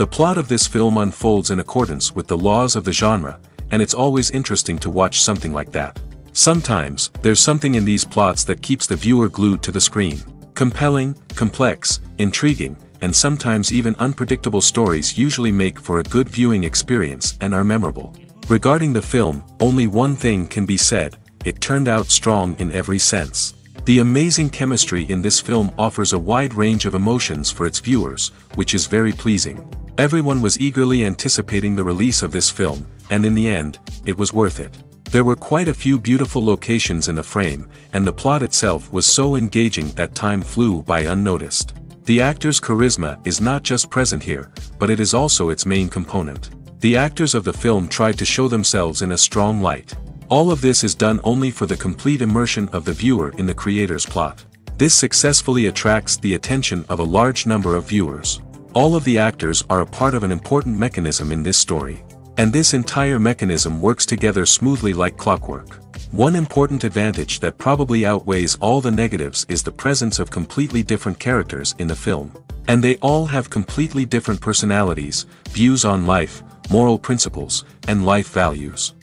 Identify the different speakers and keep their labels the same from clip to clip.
Speaker 1: The plot of this film unfolds in accordance with the laws of the genre, and it's always interesting to watch something like that. Sometimes, there's something in these plots that keeps the viewer glued to the screen. Compelling, complex, intriguing, and sometimes even unpredictable stories usually make for a good viewing experience and are memorable. Regarding the film, only one thing can be said: it turned out strong in every sense. The amazing chemistry in this film offers a wide range of emotions for its viewers, which is very pleasing. Everyone was eagerly anticipating the release of this film, and in the end, it was worth it. There were quite a few beautiful locations in the frame, and the plot itself was so engaging that time flew by unnoticed. The actor's charisma is not just present here, but it is also its main component. The actors of the film tried to show themselves in a strong light. All of this is done only for the complete immersion of the viewer in the creator's plot. This successfully attracts the attention of a large number of viewers. All of the actors are a part of an important mechanism in this story. And this entire mechanism works together smoothly like clockwork. One important advantage that probably outweighs all the negatives is the presence of completely different characters in the film. And they all have completely different personalities, views on life, moral principles, and life values.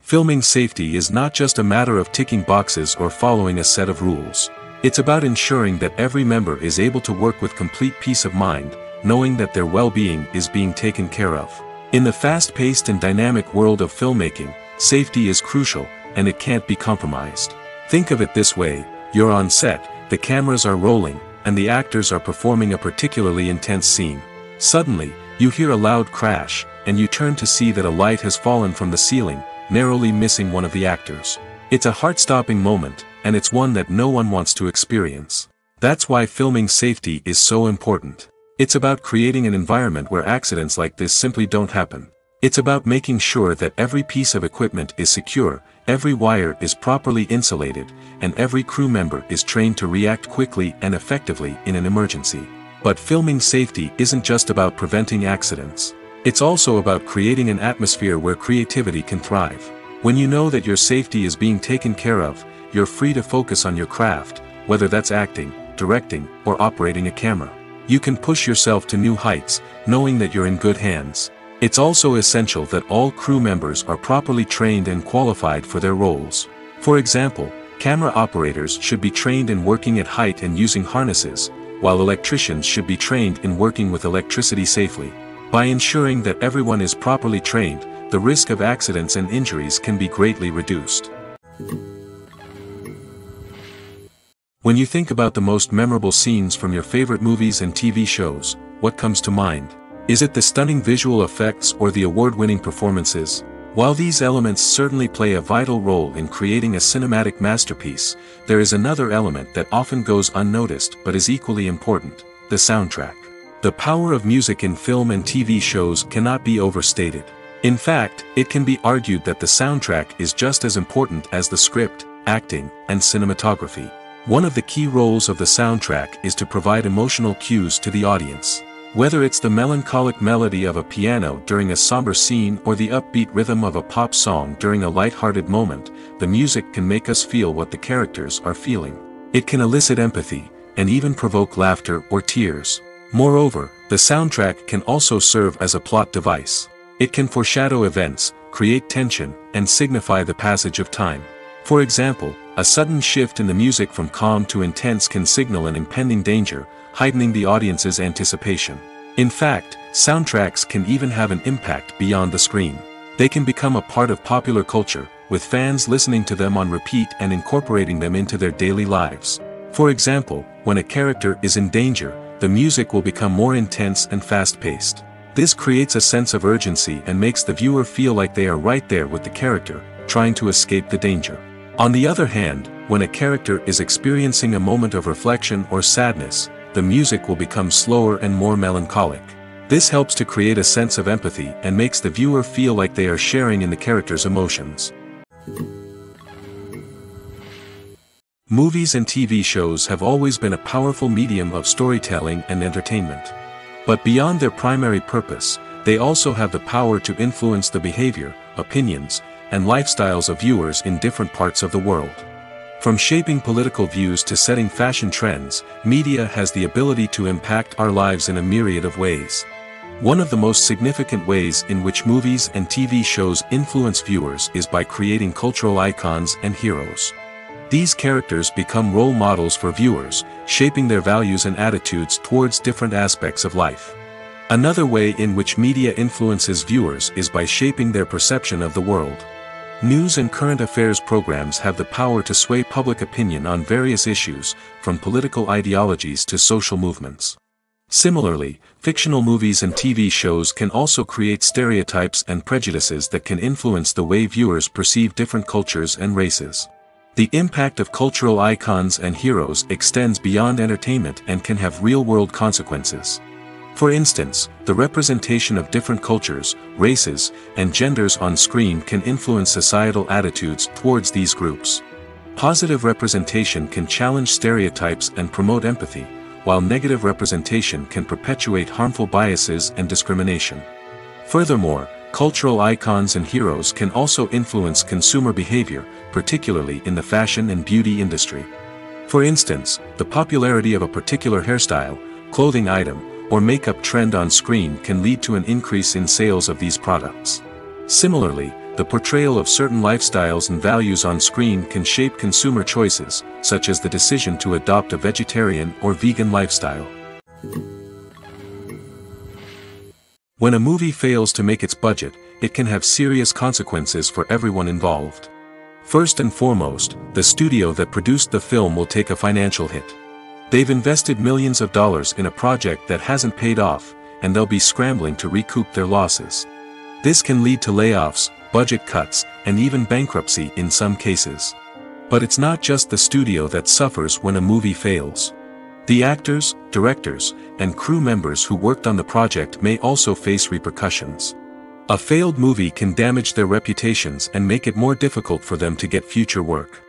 Speaker 1: Filming safety is not just a matter of ticking boxes or following a set of rules. It's about ensuring that every member is able to work with complete peace of mind, knowing that their well-being is being taken care of. In the fast-paced and dynamic world of filmmaking, safety is crucial, and it can't be compromised. Think of it this way: you're on set, the cameras are rolling, and the actors are performing a particularly intense scene. Suddenly, you hear a loud crash, and you turn to see that a light has fallen from the ceiling, narrowly missing one of the actors. It's a heart-stopping moment, and it's one that no one wants to experience. That's why filming safety is so important. It's about creating an environment where accidents like this simply don't happen. It's about making sure that every piece of equipment is secure, every wire is properly insulated, and every crew member is trained to react quickly and effectively in an emergency. But filming safety isn't just about preventing accidents. It's also about creating an atmosphere where creativity can thrive. When you know that your safety is being taken care of, you're free to focus on your craft, whether that's acting, directing, or operating a camera. You can push yourself to new heights, knowing that you're in good hands. It's also essential that all crew members are properly trained and qualified for their roles. For example, camera operators should be trained in working at height and using harnesses, while electricians should be trained in working with electricity safely. By ensuring that everyone is properly trained, the risk of accidents and injuries can be greatly reduced. When you think about the most memorable scenes from your favorite movies and TV shows, what comes to mind? Is it the stunning visual effects or the award-winning performances? While these elements certainly play a vital role in creating a cinematic masterpiece, there is another element that often goes unnoticed but is equally important: the soundtrack. The power of music in film and TV shows cannot be overstated. In fact, it can be argued that the soundtrack is just as important as the script, acting, and cinematography. One of the key roles of the soundtrack is to provide emotional cues to the audience. Whether it's the melancholic melody of a piano during a somber scene or the upbeat rhythm of a pop song during a light-hearted moment, the music can make us feel what the characters are feeling. It can elicit empathy, and even provoke laughter or tears. Moreover, the soundtrack can also serve as a plot device. It can foreshadow events, create tension, and signify the passage of time. For example, a sudden shift in the music from calm to intense can signal an impending danger, heightening the audience's anticipation. In fact, soundtracks can even have an impact beyond the screen. They can become a part of popular culture, with fans listening to them on repeat and incorporating them into their daily lives. For example, when a character is in danger, the music will become more intense and fast-paced. This creates a sense of urgency and makes the viewer feel like they are right there with the character, trying to escape the danger. On the other hand, when a character is experiencing a moment of reflection or sadness, the music will become slower and more melancholic. This helps to create a sense of empathy and makes the viewer feel like they are sharing in the character's emotions. Movies and TV shows have always been a powerful medium of storytelling and entertainment. But beyond their primary purpose, they also have the power to influence the behavior, opinions, and lifestyles of viewers in different parts of the world. From shaping political views to setting fashion trends, media has the ability to impact our lives in a myriad of ways. One of the most significant ways in which movies and TV shows influence viewers is by creating cultural icons and heroes. These characters become role models for viewers, shaping their values and attitudes towards different aspects of life. Another way in which media influences viewers is by shaping their perception of the world. News and current affairs programs have the power to sway public opinion on various issues, from political ideologies to social movements. Similarly, fictional movies and TV shows can also create stereotypes and prejudices that can influence the way viewers perceive different cultures and races. The impact of cultural icons and heroes extends beyond entertainment and can have real-world consequences. For instance, the representation of different cultures, races, and genders on screen can influence societal attitudes towards these groups. Positive representation can challenge stereotypes and promote empathy, while negative representation can perpetuate harmful biases and discrimination. Furthermore, cultural icons and heroes can also influence consumer behavior, particularly in the fashion and beauty industry. For instance, the popularity of a particular hairstyle, clothing item, or makeup trend on screen can lead to an increase in sales of these products. Similarly, the portrayal of certain lifestyles and values on screen can shape consumer choices, such as the decision to adopt a vegetarian or vegan lifestyle. When a movie fails to make its budget, it can have serious consequences for everyone involved. First and foremost, the studio that produced the film will take a financial hit. They've invested millions of dollars in a project that hasn't paid off, and they'll be scrambling to recoup their losses. This can lead to layoffs, budget cuts, and even bankruptcy in some cases. But it's not just the studio that suffers when a movie fails. The actors, directors, and crew members who worked on the project may also face repercussions. A failed movie can damage their reputations and make it more difficult for them to get future work.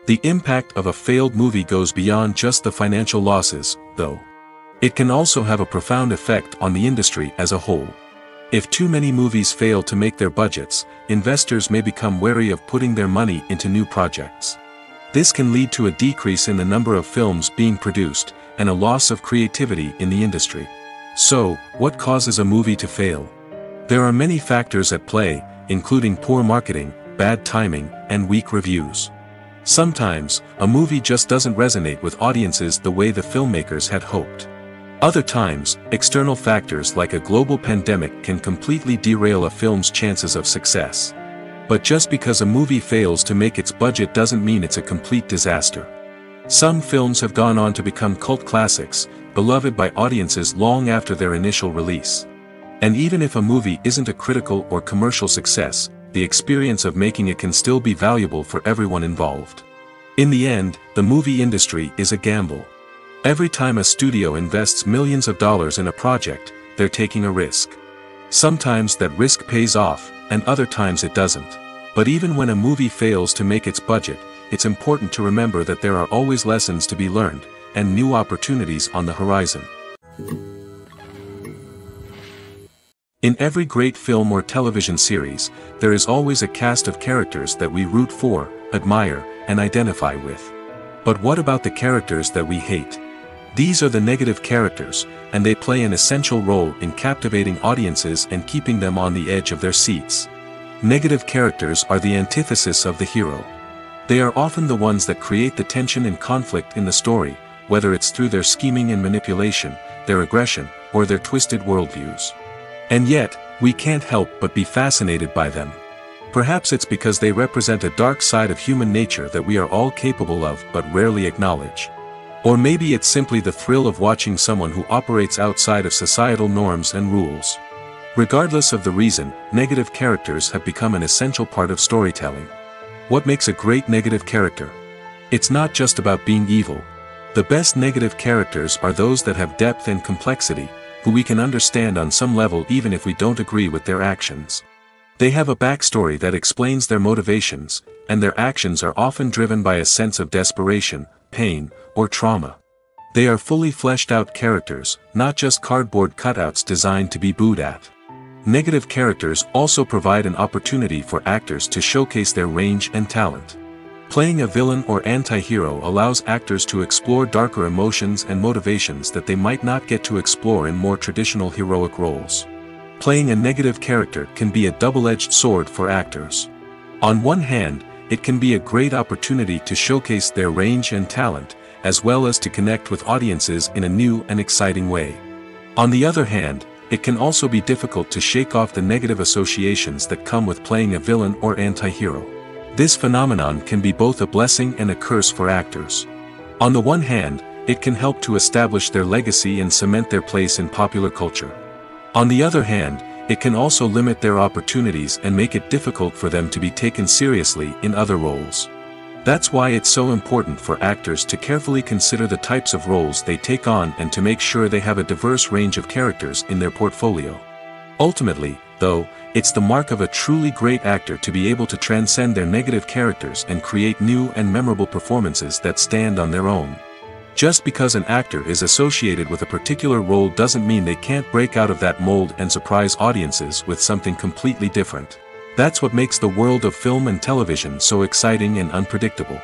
Speaker 1: The impact of a failed movie goes beyond just the financial losses, though. It can also have a profound effect on the industry as a whole. If too many movies fail to make their budgets, investors may become wary of putting their money into new projects. This can lead to a decrease in the number of films being produced, and a loss of creativity in the industry. So, what causes a movie to fail? There are many factors at play, including poor marketing, bad timing, and weak reviews. Sometimes, a movie just doesn't resonate with audiences the way the filmmakers had hoped. Other times, external factors like a global pandemic can completely derail a film's chances of success. But just because a movie fails to make its budget doesn't mean it's a complete disaster. Some films have gone on to become cult classics, beloved by audiences long after their initial release. And even if a movie isn't a critical or commercial success, the experience of making it can still be valuable for everyone involved. In the end, the movie industry is a gamble. Every time a studio invests millions of dollars in a project, they're taking a risk. Sometimes that risk pays off, and other times it doesn't. But even when a movie fails to make its budget, it's important to remember that there are always lessons to be learned, and new opportunities on the horizon. In every great film or television series, there is always a cast of characters that we root for, admire, and identify with. But what about the characters that we hate? These are the negative characters, and they play an essential role in captivating audiences and keeping them on the edge of their seats. Negative characters are the antithesis of the hero. They are often the ones that create the tension and conflict in the story, whether it's through their scheming and manipulation, their aggression, or their twisted worldviews. And yet, we can't help but be fascinated by them. Perhaps it's because they represent a dark side of human nature that we are all capable of but rarely acknowledge. Or maybe it's simply the thrill of watching someone who operates outside of societal norms and rules. Regardless of the reason, negative characters have become an essential part of storytelling. What makes a great negative character? It's not just about being evil. The best negative characters are those that have depth and complexity, who we can understand on some level even if we don't agree with their actions. They have a backstory that explains their motivations, and their actions are often driven by a sense of desperation, pain, or trauma. They are fully fleshed out characters, not just cardboard cutouts designed to be booed at. Negative characters also provide an opportunity for actors to showcase their range and talent. Playing a villain or anti-hero allows actors to explore darker emotions and motivations that they might not get to explore in more traditional heroic roles. Playing a negative character can be a double-edged sword for actors. On one hand, it can be a great opportunity to showcase their range and talent, as well as to connect with audiences in a new and exciting way. On the other hand, it can also be difficult to shake off the negative associations that come with playing a villain or anti-hero. This phenomenon can be both a blessing and a curse for actors. On the one hand, it can help to establish their legacy and cement their place in popular culture. On the other hand, it can also limit their opportunities and make it difficult for them to be taken seriously in other roles. That's why it's so important for actors to carefully consider the types of roles they take on and to make sure they have a diverse range of characters in their portfolio. Ultimately, though, it's the mark of a truly great actor to be able to transcend their negative characters and create new and memorable performances that stand on their own. Just because an actor is associated with a particular role doesn't mean they can't break out of that mold and surprise audiences with something completely different. That's what makes the world of film and television so exciting and unpredictable.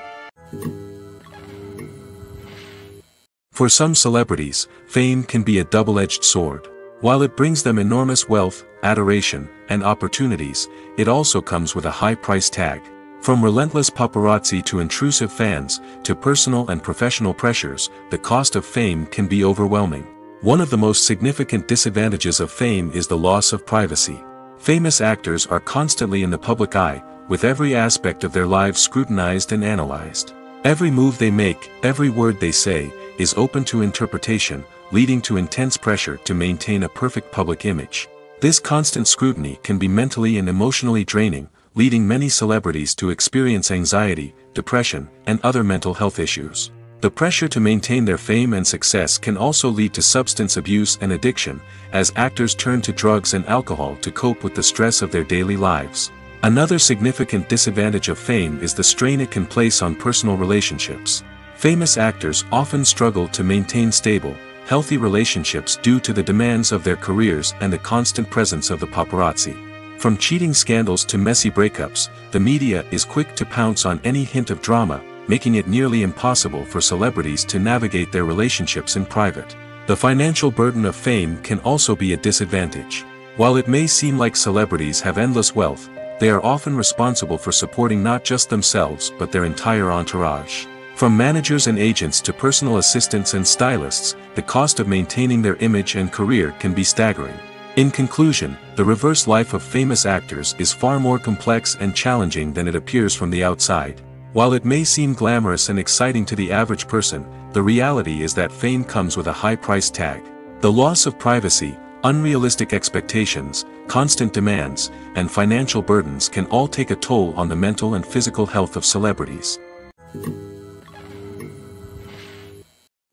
Speaker 1: For some celebrities, fame can be a double-edged sword. While it brings them enormous wealth, adoration, and opportunities, it also comes with a high price tag. From relentless paparazzi to intrusive fans, to personal and professional pressures, the cost of fame can be overwhelming. One of the most significant disadvantages of fame is the loss of privacy. Famous actors are constantly in the public eye, with every aspect of their lives scrutinized and analyzed. Every move they make, every word they say, is open to interpretation, leading to intense pressure to maintain a perfect public image. This constant scrutiny can be mentally and emotionally draining, leading many celebrities to experience anxiety, depression, and other mental health issues. The pressure to maintain their fame and success can also lead to substance abuse and addiction, as actors turn to drugs and alcohol to cope with the stress of their daily lives. Another significant disadvantage of fame is the strain it can place on personal relationships. Famous actors often struggle to maintain stable, healthy relationships due to the demands of their careers and the constant presence of the paparazzi. From cheating scandals to messy breakups, the media is quick to pounce on any hint of drama, making it nearly impossible for celebrities to navigate their relationships in private. The financial burden of fame can also be a disadvantage. While it may seem like celebrities have endless wealth, they are often responsible for supporting not just themselves but their entire entourage. From managers and agents to personal assistants and stylists, the cost of maintaining their image and career can be staggering. In conclusion, the reverse life of famous actors is far more complex and challenging than it appears from the outside. While it may seem glamorous and exciting to the average person, the reality is that fame comes with a high price tag. The loss of privacy, unrealistic expectations, constant demands, and financial burdens can all take a toll on the mental and physical health of celebrities.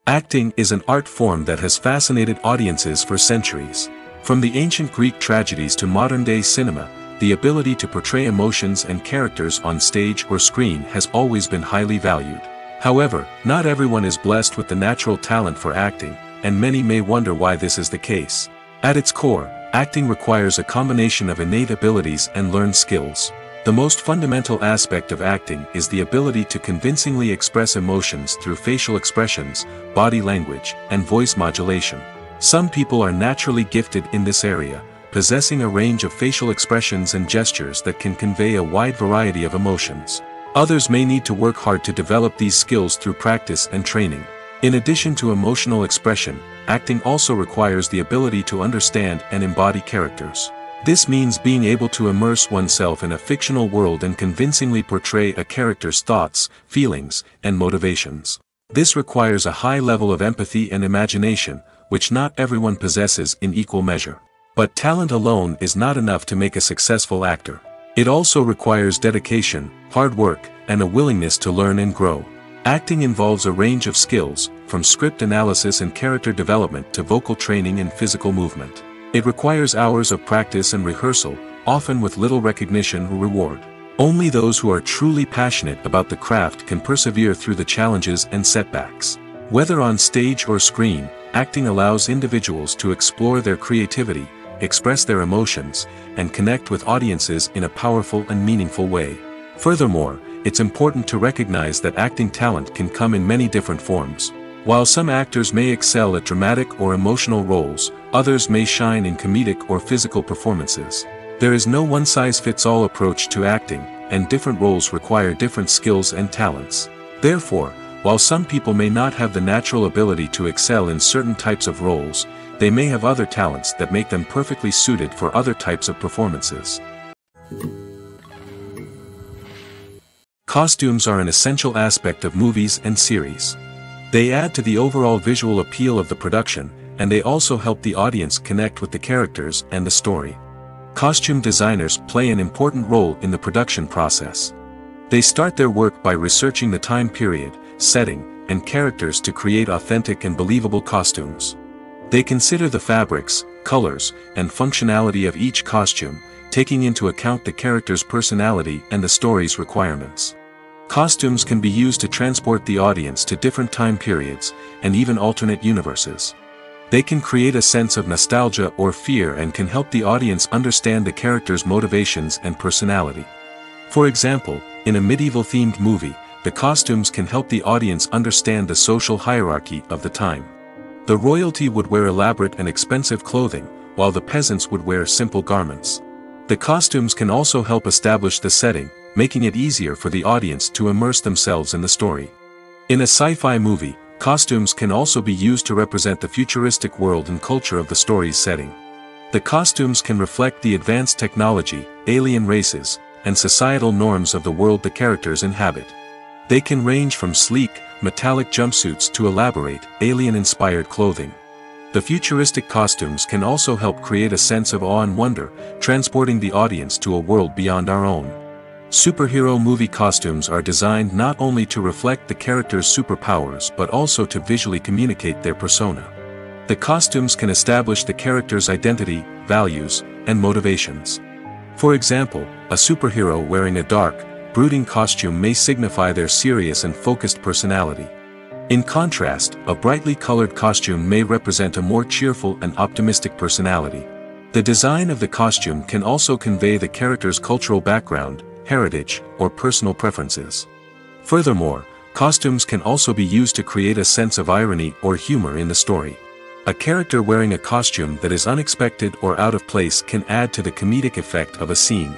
Speaker 1: Acting is an art form that has fascinated audiences for centuries. From the ancient Greek tragedies to modern-day cinema, the ability to portray emotions and characters on stage or screen has always been highly valued. However, not everyone is blessed with the natural talent for acting, and many may wonder why this is the case. At its core, acting requires a combination of innate abilities and learned skills. The most fundamental aspect of acting is the ability to convincingly express emotions through facial expressions, body language, and voice modulation. Some people are naturally gifted in this area, possessing a range of facial expressions and gestures that can convey a wide variety of emotions. Others may need to work hard to develop these skills through practice and training. In addition to emotional expression, acting also requires the ability to understand and embody characters. This means being able to immerse oneself in a fictional world and convincingly portray a character's thoughts, feelings, and motivations. This requires a high level of empathy and imagination, which not everyone possesses in equal measure. But talent alone is not enough to make a successful actor. It also requires dedication, hard work, and a willingness to learn and grow. Acting involves a range of skills, from script analysis and character development to vocal training and physical movement. It requires hours of practice and rehearsal, often with little recognition or reward. Only those who are truly passionate about the craft can persevere through the challenges and setbacks. Whether on stage or screen, acting allows individuals to explore their creativity, express their emotions, and connect with audiences in a powerful and meaningful way. Furthermore, it's important to recognize that acting talent can come in many different forms. While some actors may excel at dramatic or emotional roles, others may shine in comedic or physical performances. There is no one-size-fits-all approach to acting, and different roles require different skills and talents. Therefore, while some people may not have the natural ability to excel in certain types of roles, they may have other talents that make them perfectly suited for other types of performances. Costumes are an essential aspect of movies and series. They add to the overall visual appeal of the production, and they also help the audience connect with the characters and the story. Costume designers play an important role in the production process. They start their work by researching the time period, setting, and characters to create authentic and believable costumes. They consider the fabrics, colors, and functionality of each costume, taking into account the character's personality and the story's requirements. Costumes can be used to transport the audience to different time periods, and even alternate universes. They can create a sense of nostalgia or fear and can help the audience understand the character's motivations and personality. For example, in a medieval-themed movie, the costumes can help the audience understand the social hierarchy of the time. The royalty would wear elaborate and expensive clothing, while the peasants would wear simple garments. The costumes can also help establish the setting, making it easier for the audience to immerse themselves in the story. In a sci-fi movie, costumes can also be used to represent the futuristic world and culture of the story's setting. The costumes can reflect the advanced technology, alien races, and societal norms of the world the characters inhabit. They can range from sleek, metallic jumpsuits to elaborate, alien-inspired clothing. The futuristic costumes can also help create a sense of awe and wonder, transporting the audience to a world beyond our own. Superhero movie costumes are designed not only to reflect the character's superpowers but also to visually communicate their persona. The costumes can establish the character's identity, values, and motivations. For example, a superhero wearing a dark, brooding costume may signify their serious and focused personality. In contrast, a brightly colored costume may represent a more cheerful and optimistic personality. The design of the costume can also convey the character's cultural background, heritage, or personal preferences. Furthermore, costumes can also be used to create a sense of irony or humor in the story. A character wearing a costume that is unexpected or out of place can add to the comedic effect of a scene.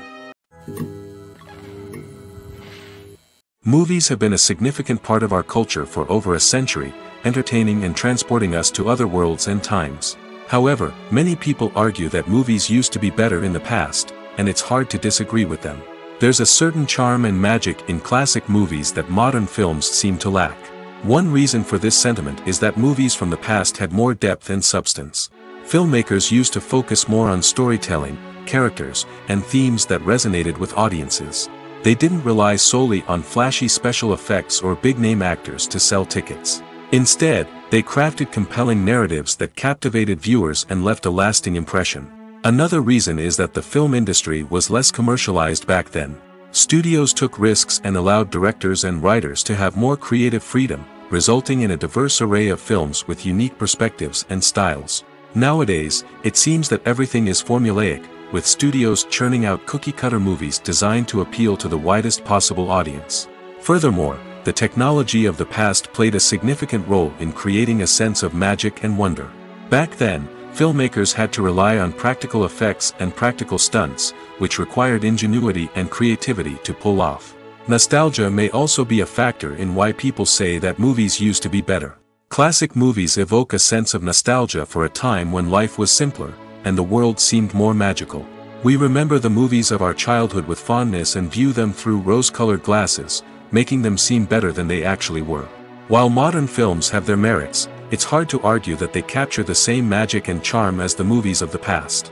Speaker 1: Movies have been a significant part of our culture for over a century, entertaining and transporting us to other worlds and times. However, many people argue that movies used to be better in the past, and it's hard to disagree with them. There's a certain charm and magic in classic movies that modern films seem to lack. One reason for this sentiment is that movies from the past had more depth and substance. Filmmakers used to focus more on storytelling, characters, and themes that resonated with audiences. They didn't rely solely on flashy special effects or big-name actors to sell tickets. Instead, they crafted compelling narratives that captivated viewers and left a lasting impression. Another reason is that the film industry was less commercialized back then. Studios took risks and allowed directors and writers to have more creative freedom, resulting in a diverse array of films with unique perspectives and styles. Nowadays, it seems that everything is formulaic, with studios churning out cookie-cutter movies designed to appeal to the widest possible audience. Furthermore, the technology of the past played a significant role in creating a sense of magic and wonder. Back then, filmmakers had to rely on practical effects and practical stunts, which required ingenuity and creativity to pull off. Nostalgia may also be a factor in why people say that movies used to be better. Classic movies evoke a sense of nostalgia for a time when life was simpler, and the world seemed more magical. We remember the movies of our childhood with fondness and view them through rose-colored glasses, making them seem better than they actually were. While modern films have their merits, it's hard to argue that they capture the same magic and charm as the movies of the past.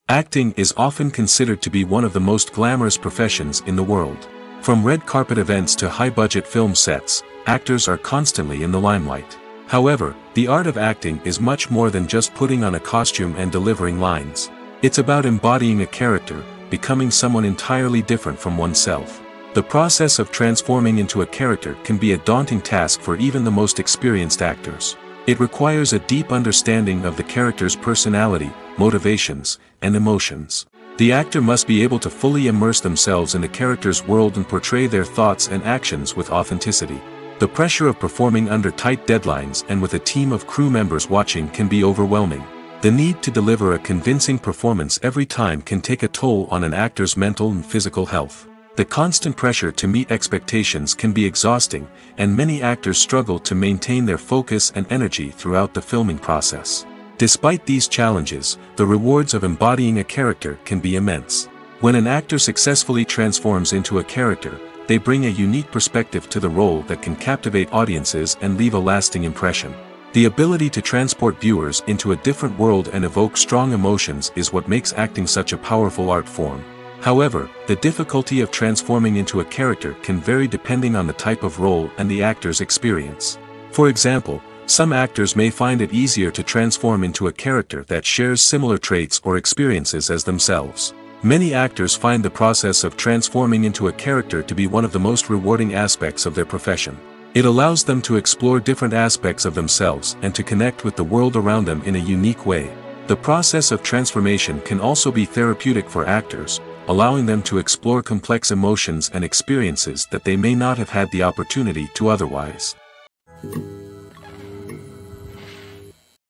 Speaker 1: Acting is often considered to be one of the most glamorous professions in the world. From red carpet events to high-budget film sets, actors are constantly in the limelight. However, the art of acting is much more than just putting on a costume and delivering lines. It's about embodying a character, becoming someone entirely different from oneself. The process of transforming into a character can be a daunting task for even the most experienced actors. It requires a deep understanding of the character's personality, motivations, and emotions. The actor must be able to fully immerse themselves in the character's world and portray their thoughts and actions with authenticity. The pressure of performing under tight deadlines and with a team of crew members watching can be overwhelming. The need to deliver a convincing performance every time can take a toll on an actor's mental and physical health. The constant pressure to meet expectations can be exhausting, and many actors struggle to maintain their focus and energy throughout the filming process. Despite these challenges, the rewards of embodying a character can be immense. When an actor successfully transforms into a character, they bring a unique perspective to the role that can captivate audiences and leave a lasting impression. The ability to transport viewers into a different world and evoke strong emotions is what makes acting such a powerful art form. However, the difficulty of transforming into a character can vary depending on the type of role and the actor's experience. For example, some actors may find it easier to transform into a character that shares similar traits or experiences as themselves. Many actors find the process of transforming into a character to be one of the most rewarding aspects of their profession. It allows them to explore different aspects of themselves and to connect with the world around them in a unique way. The process of transformation can also be therapeutic for actors, allowing them to explore complex emotions and experiences that they may not have had the opportunity to otherwise.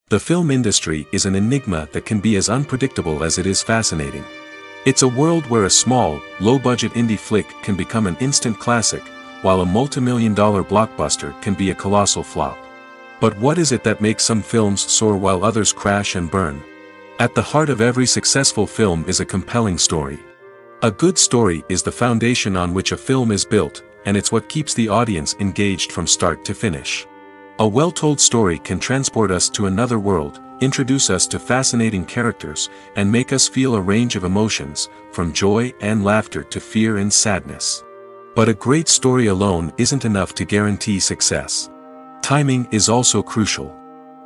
Speaker 1: The film industry is an enigma that can be as unpredictable as it is fascinating. It's a world where a small, low-budget indie flick can become an instant classic, while a multi-million-dollar blockbuster can be a colossal flop. But what is it that makes some films soar while others crash and burn? At the heart of every successful film is a compelling story. A good story is the foundation on which a film is built, and it's what keeps the audience engaged from start to finish. A well-told story can transport us to another world, introduce us to fascinating characters, and make us feel a range of emotions, from joy and laughter to fear and sadness. But a great story alone isn't enough to guarantee success. Timing is also crucial.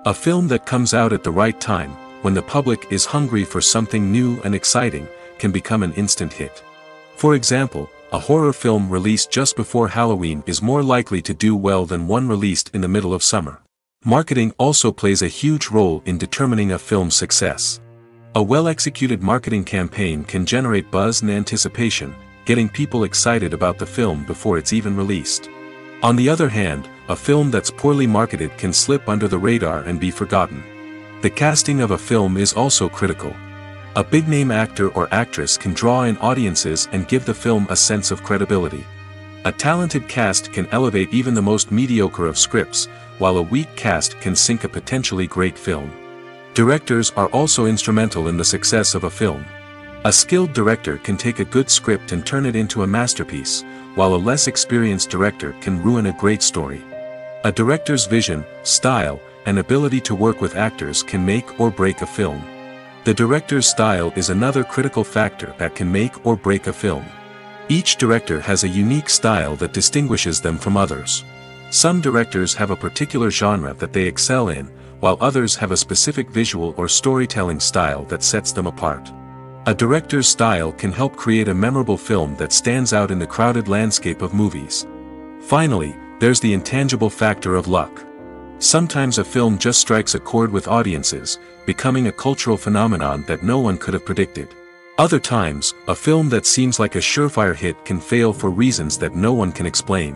Speaker 1: A film that comes out at the right time, when the public is hungry for something new and exciting, can become an instant hit. For example, a horror film released just before Halloween is more likely to do well than one released in the middle of summer. Marketing also plays a huge role in determining a film's success. A well-executed marketing campaign can generate buzz and anticipation, getting people excited about the film before it's even released. On the other hand, a film that's poorly marketed can slip under the radar and be forgotten. The casting of a film is also critical. A big-name actor or actress can draw in audiences and give the film a sense of credibility. A talented cast can elevate even the most mediocre of scripts, while a weak cast can sink a potentially great film. Directors are also instrumental in the success of a film. A skilled director can take a good script and turn it into a masterpiece, while a less experienced director can ruin a great story. A director's vision, style, and ability to work with actors can make or break a film. The director's style is another critical factor that can make or break a film. Each director has a unique style that distinguishes them from others. Some directors have a particular genre that they excel in, while others have a specific visual or storytelling style that sets them apart. A director's style can help create a memorable film that stands out in the crowded landscape of movies. Finally, there's the intangible factor of luck. Sometimes a film just strikes a chord with audiences, becoming a cultural phenomenon that no one could have predicted. Other times, a film that seems like a surefire hit can fail for reasons that no one can explain.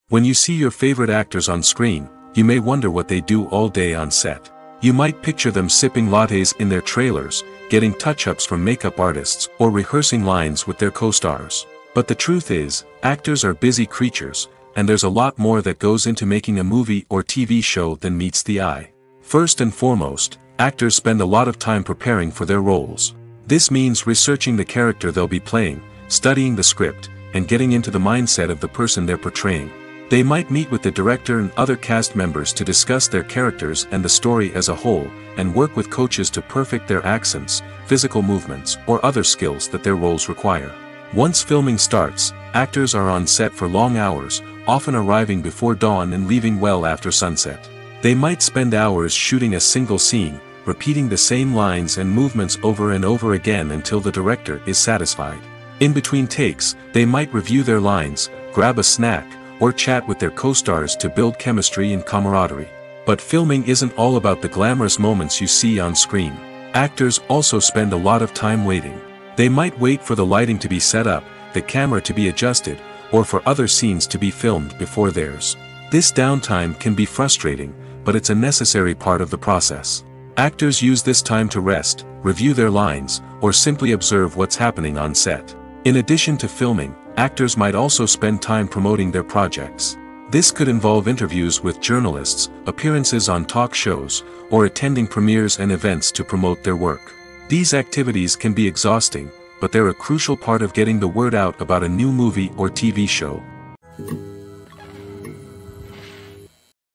Speaker 1: When you see your favorite actors on screen, you may wonder what they do all day on set. You might picture them sipping lattes in their trailers, getting touch-ups from makeup artists, or rehearsing lines with their co-stars. But the truth is, actors are busy creatures, and there's a lot more that goes into making a movie or TV show than meets the eye. First and foremost, actors spend a lot of time preparing for their roles. This means researching the character they'll be playing, studying the script, and getting into the mindset of the person they're portraying. They might meet with the director and other cast members to discuss their characters and the story as a whole, and work with coaches to perfect their accents, physical movements, or other skills that their roles require. Once filming starts, actors are on set for long hours, often arriving before dawn and leaving well after sunset. They might spend hours shooting a single scene, repeating the same lines and movements over and over again until the director is satisfied. In between takes, they might review their lines, grab a snack, or chat with their co-stars to build chemistry and camaraderie. But filming isn't all about the glamorous moments you see on screen. Actors also spend a lot of time waiting. They might wait for the lighting to be set up, the camera to be adjusted, or for other scenes to be filmed before theirs. This downtime can be frustrating, but it's a necessary part of the process. Actors use this time to rest, review their lines, or simply observe what's happening on set. In addition to filming, actors might also spend time promoting their projects. This could involve interviews with journalists, appearances on talk shows, or attending premieres and events to promote their work. These activities can be exhausting, but they're a crucial part of getting the word out about a new movie or TV show.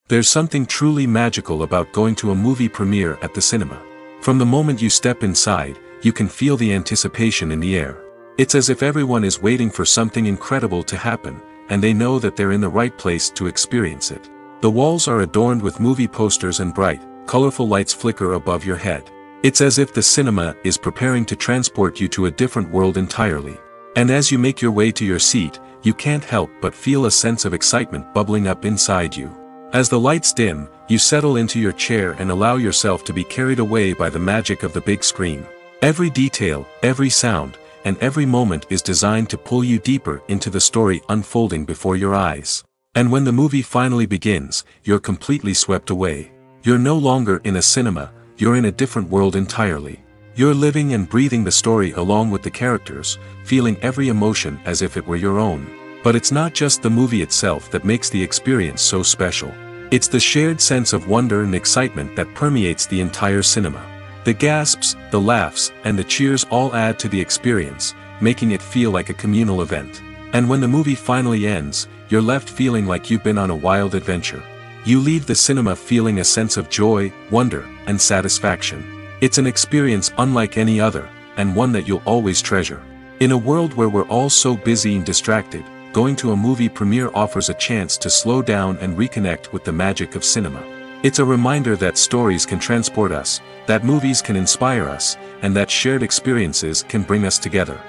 Speaker 1: There's something truly magical about going to a movie premiere at the cinema. From the moment you step inside, you can feel the anticipation in the air. It's as if everyone is waiting for something incredible to happen, and they know that they're in the right place to experience it. The walls are adorned with movie posters and bright, colorful lights flicker above your head. It's as if the cinema is preparing to transport you to a different world entirely. And as you make your way to your seat, you can't help but feel a sense of excitement bubbling up inside you. As the lights dim, you settle into your chair and allow yourself to be carried away by the magic of the big screen. Every detail, every sound, and every moment is designed to pull you deeper into the story unfolding before your eyes. And when the movie finally begins, you're completely swept away. You're no longer in a cinema, you're in a different world entirely. You're living and breathing the story along with the characters, feeling every emotion as if it were your own. But it's not just the movie itself that makes the experience so special. It's the shared sense of wonder and excitement that permeates the entire cinema. The gasps, the laughs, and the cheers all add to the experience, making it feel like a communal event. And when the movie finally ends, you're left feeling like you've been on a wild adventure. You leave the cinema feeling a sense of joy, wonder, and satisfaction. It's an experience unlike any other, and one that you'll always treasure. In a world where we're all so busy and distracted, going to a movie premiere offers a chance to slow down and reconnect with the magic of cinema. It's a reminder that stories can transport us, that movies can inspire us, and that shared experiences can bring us together.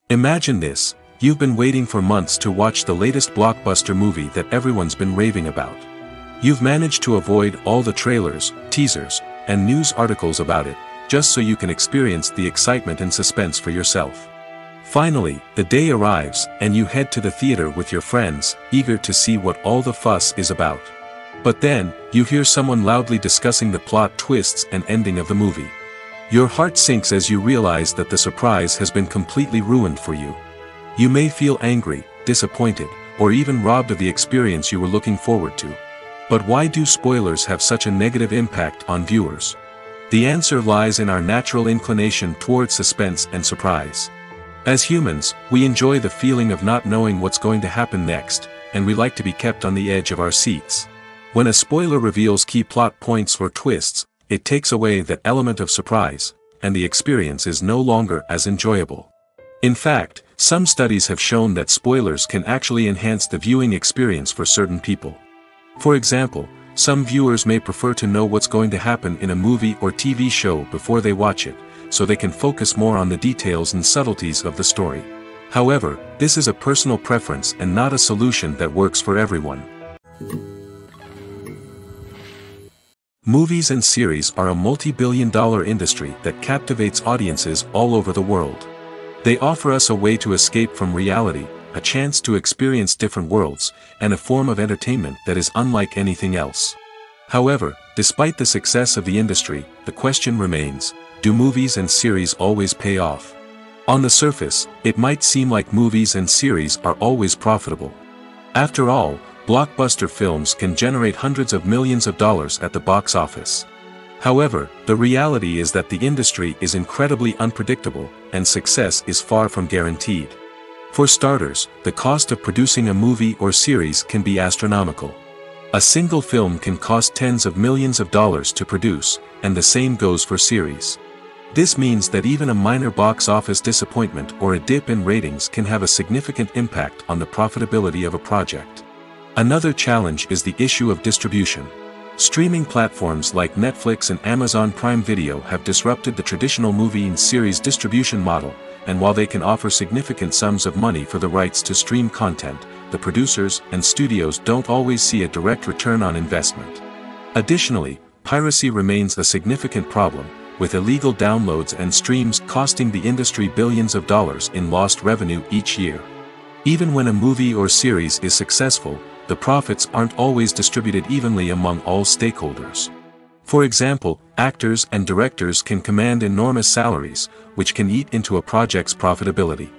Speaker 1: Imagine this: you've been waiting for months to watch the latest blockbuster movie that everyone's been raving about. You've managed to avoid all the trailers, teasers, and news articles about it, just so you can experience the excitement and suspense for yourself. Finally, the day arrives, and you head to the theater with your friends, eager to see what all the fuss is about. But then, you hear someone loudly discussing the plot twists and ending of the movie. Your heart sinks as you realize that the surprise has been completely ruined for you. You may feel angry, disappointed, or even robbed of the experience you were looking forward to. But why do spoilers have such a negative impact on viewers? The answer lies in our natural inclination toward suspense and surprise. As humans, we enjoy the feeling of not knowing what's going to happen next, and we like to be kept on the edge of our seats. When a spoiler reveals key plot points or twists, it takes away that element of surprise, and the experience is no longer as enjoyable. In fact, some studies have shown that spoilers can actually enhance the viewing experience for certain people. For example, some viewers may prefer to know what's going to happen in a movie or TV show before they watch it, so they can focus more on the details and subtleties of the story. However, this is a personal preference and not a solution that works for everyone. Movies and series are a multi-billion-dollar industry that captivates audiences all over the world. They offer us a way to escape from reality, a chance to experience different worlds, and a form of entertainment that is unlike anything else. However, despite the success of the industry, the question remains: do movies and series always pay off? On the surface, it might seem like movies and series are always profitable. After all, blockbuster films can generate hundreds of millions of dollars at the box office. However, the reality is that the industry is incredibly unpredictable, and success is far from guaranteed. For starters, the cost of producing a movie or series can be astronomical. A single film can cost tens of millions of dollars to produce, and the same goes for series. This means that even a minor box office disappointment or a dip in ratings can have a significant impact on the profitability of a project. Another challenge is the issue of distribution. Streaming platforms like Netflix and Amazon Prime Video have disrupted the traditional movie and series distribution model, and while they can offer significant sums of money for the rights to stream content, the producers and studios don't always see a direct return on investment. Additionally, piracy remains a significant problem, with illegal downloads and streams costing the industry billions of dollars in lost revenue each year. Even when a movie or series is successful, the profits aren't always distributed evenly among all stakeholders. For example, actors and directors can command enormous salaries, which can eat into a project's profitability.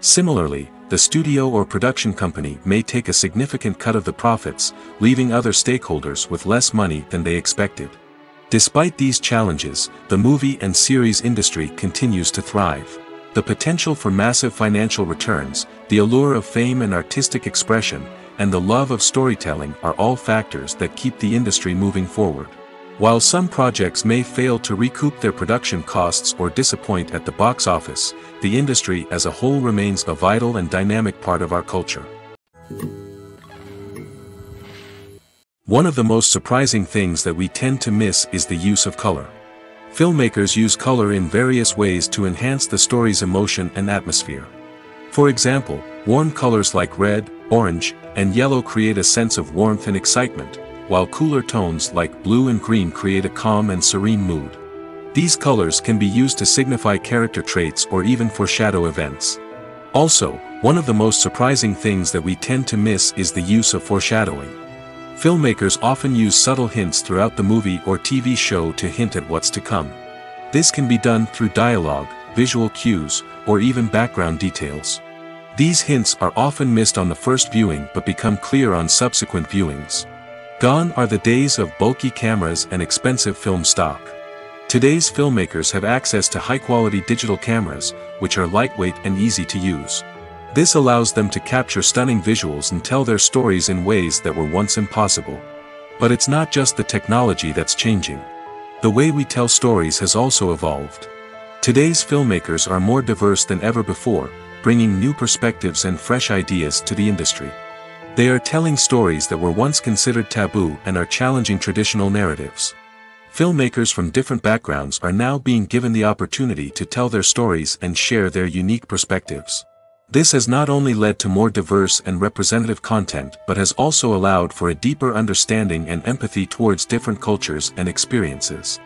Speaker 1: Similarly, the studio or production company may take a significant cut of the profits, leaving other stakeholders with less money than they expected. Despite these challenges, the movie and series industry continues to thrive. The potential for massive financial returns, the allure of fame and artistic expression, and the love of storytelling are all factors that keep the industry moving forward. While some projects may fail to recoup their production costs or disappoint at the box office, the industry as a whole remains a vital and dynamic part of our culture. One of the most surprising things that we tend to miss is the use of color. Filmmakers use color in various ways to enhance the story's emotion and atmosphere. For example, warm colors like red, orange, and yellow create a sense of warmth and excitement, while cooler tones like blue and green create a calm and serene mood. These colors can be used to signify character traits or even foreshadow events. Also, one of the most surprising things that we tend to miss is the use of foreshadowing. Filmmakers often use subtle hints throughout the movie or TV show to hint at what's to come. This can be done through dialogue, visual cues, or even background details. These hints are often missed on the first viewing but become clear on subsequent viewings. Gone are the days of bulky cameras and expensive film stock. Today's filmmakers have access to high-quality digital cameras, which are lightweight and easy to use. This allows them to capture stunning visuals and tell their stories in ways that were once impossible. But it's not just the technology that's changing. The way we tell stories has also evolved. Today's filmmakers are more diverse than ever before, bringing new perspectives and fresh ideas to the industry. They are telling stories that were once considered taboo and are challenging traditional narratives. Filmmakers from different backgrounds are now being given the opportunity to tell their stories and share their unique perspectives. This has not only led to more diverse and representative content but has also allowed for a deeper understanding and empathy towards different cultures and experiences.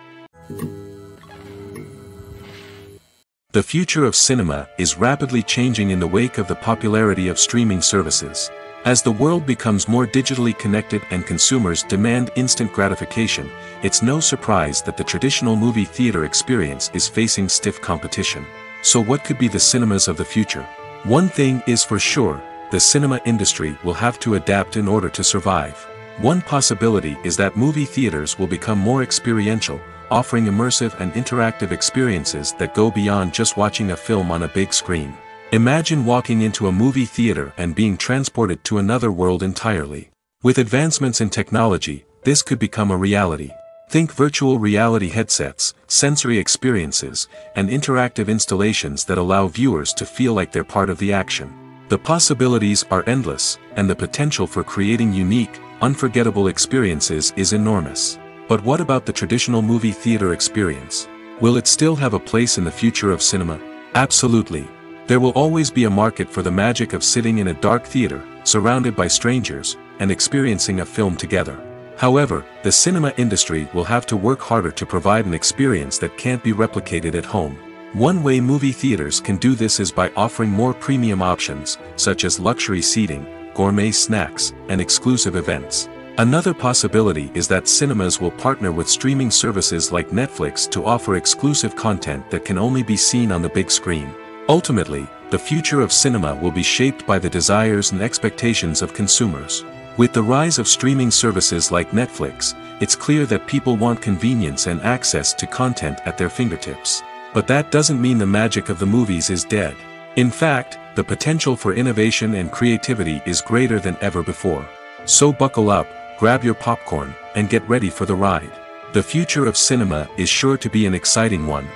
Speaker 1: The future of cinema is rapidly changing in the wake of the popularity of streaming services. As the world becomes more digitally connected and consumers demand instant gratification, it's no surprise that the traditional movie theater experience is facing stiff competition. So what could be the cinemas of the future? One thing is for sure, the cinema industry will have to adapt in order to survive. One possibility is that movie theaters will become more experiential, offering immersive and interactive experiences that go beyond just watching a film on a big screen. Imagine walking into a movie theater and being transported to another world entirely. With advancements in technology, this could become a reality. Think virtual reality headsets, sensory experiences, and interactive installations that allow viewers to feel like they're part of the action. The possibilities are endless, and the potential for creating unique, unforgettable experiences is enormous. But what about the traditional movie theater experience? Will it still have a place in the future of cinema? Absolutely. There will always be a market for the magic of sitting in a dark theater, surrounded by strangers, and experiencing a film together. However, the cinema industry will have to work harder to provide an experience that can't be replicated at home. One way movie theaters can do this is by offering more premium options, such as luxury seating, gourmet snacks, and exclusive events. Another possibility is that cinemas will partner with streaming services like Netflix to offer exclusive content that can only be seen on the big screen. Ultimately, the future of cinema will be shaped by the desires and expectations of consumers. With the rise of streaming services like Netflix, it's clear that people want convenience and access to content at their fingertips. But that doesn't mean the magic of the movies is dead. In fact, the potential for innovation and creativity is greater than ever before. So buckle up, grab your popcorn, and get ready for the ride. The future of cinema is sure to be an exciting one.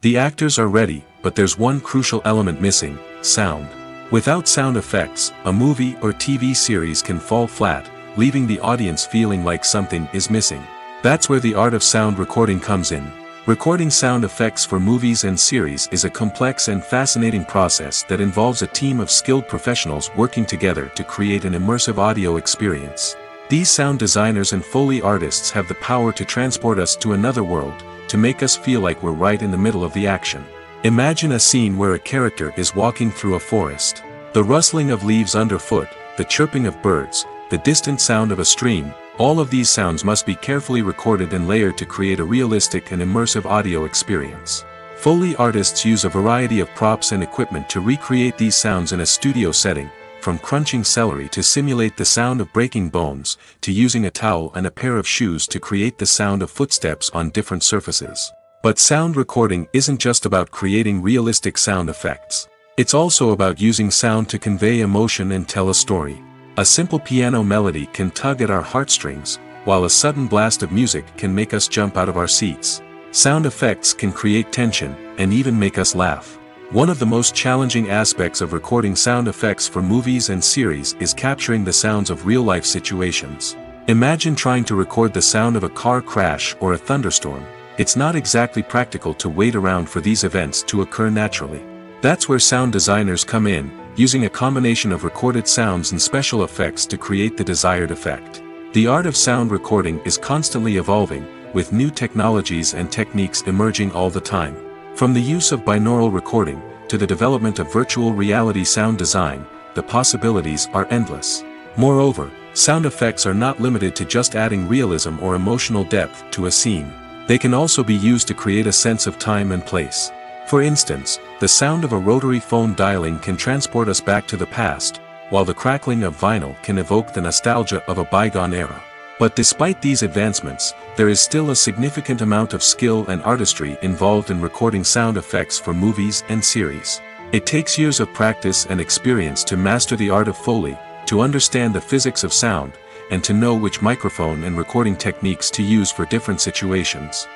Speaker 1: The actors are ready, but there's one crucial element missing: sound. Without sound effects, a movie or TV series can fall flat, leaving the audience feeling like something is missing. That's where the art of sound recording comes in. Recording sound effects for movies and series is a complex and fascinating process that involves a team of skilled professionals working together to create an immersive audio experience. These sound designers and Foley artists have the power to transport us to another world, to make us feel like we're right in the middle of the action. Imagine a scene where a character is walking through a forest. The rustling of leaves underfoot, the chirping of birds, the distant sound of a stream, all of these sounds must be carefully recorded and layered to create a realistic and immersive audio experience. Foley artists use a variety of props and equipment to recreate these sounds in a studio setting, from crunching celery to simulate the sound of breaking bones, to using a towel and a pair of shoes to create the sound of footsteps on different surfaces. But sound recording isn't just about creating realistic sound effects. It's also about using sound to convey emotion and tell a story. A simple piano melody can tug at our heartstrings, while a sudden blast of music can make us jump out of our seats. Sound effects can create tension, and even make us laugh. One of the most challenging aspects of recording sound effects for movies and series is capturing the sounds of real-life situations. Imagine trying to record the sound of a car crash or a thunderstorm. It's not exactly practical to wait around for these events to occur naturally. That's where sound designers come in, using a combination of recorded sounds and special effects to create the desired effect. The art of sound recording is constantly evolving, with new technologies and techniques emerging all the time. From the use of binaural recording, to the development of virtual reality sound design, the possibilities are endless. Moreover, sound effects are not limited to just adding realism or emotional depth to a scene. They can also be used to create a sense of time and place. For instance, the sound of a rotary phone dialing can transport us back to the past, while the crackling of vinyl can evoke the nostalgia of a bygone era. But despite these advancements, there is still a significant amount of skill and artistry involved in recording sound effects for movies and series. It takes years of practice and experience to master the art of Foley, to understand the physics of sound, and to know which microphone and recording techniques to use for different situations.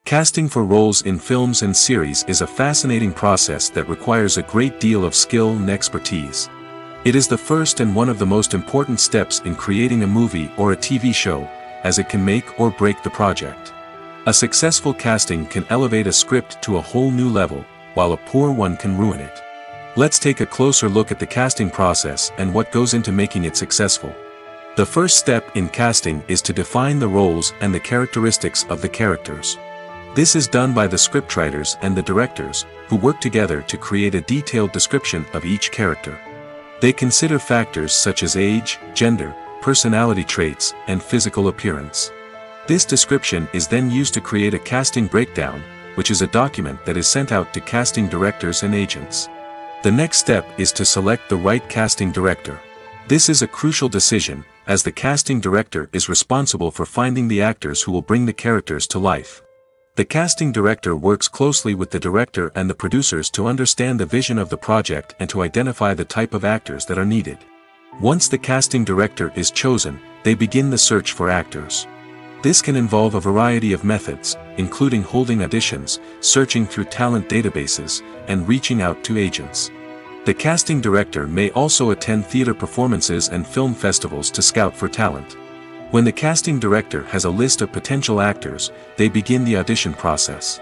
Speaker 1: Casting for roles in films and series is a fascinating process that requires a great deal of skill and expertise. It is the first and one of the most important steps in creating a movie or a TV show, as it can make or break the project. A successful casting can elevate a script to a whole new level, while a poor one can ruin it. Let's take a closer look at the casting process and what goes into making it successful. The first step in casting is to define the roles and the characteristics of the characters. This is done by the scriptwriters and the directors, who work together to create a detailed description of each character. They consider factors such as age, gender, personality traits, and physical appearance. This description is then used to create a casting breakdown, which is a document that is sent out to casting directors and agents. The next step is to select the right casting director. This is a crucial decision, as the casting director is responsible for finding the actors who will bring the characters to life. The casting director works closely with the director and the producers to understand the vision of the project and to identify the type of actors that are needed. Once the casting director is chosen, they begin the search for actors. This can involve a variety of methods, including holding auditions, searching through talent databases, and reaching out to agents. The casting director may also attend theater performances and film festivals to scout for talent. When the casting director has a list of potential actors, they begin the audition process.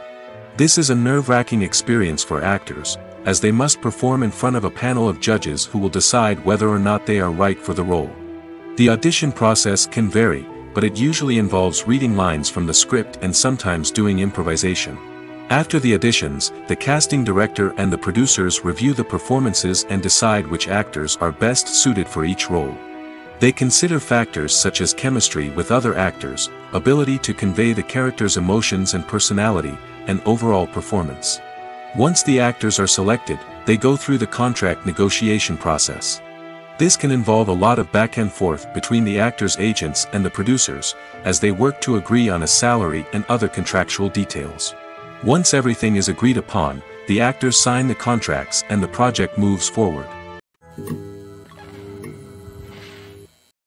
Speaker 1: This is a nerve-wracking experience for actors, as they must perform in front of a panel of judges who will decide whether or not they are right for the role. The audition process can vary, but it usually involves reading lines from the script and sometimes doing improvisation. After the auditions, the casting director and the producers review the performances and decide which actors are best suited for each role. They consider factors such as chemistry with other actors, ability to convey the character's emotions and personality, and overall performance. Once the actors are selected, they go through the contract negotiation process. This can involve a lot of back and forth between the actors' agents and the producers, as they work to agree on a salary and other contractual details. Once everything is agreed upon, the actors sign the contracts and the project moves forward.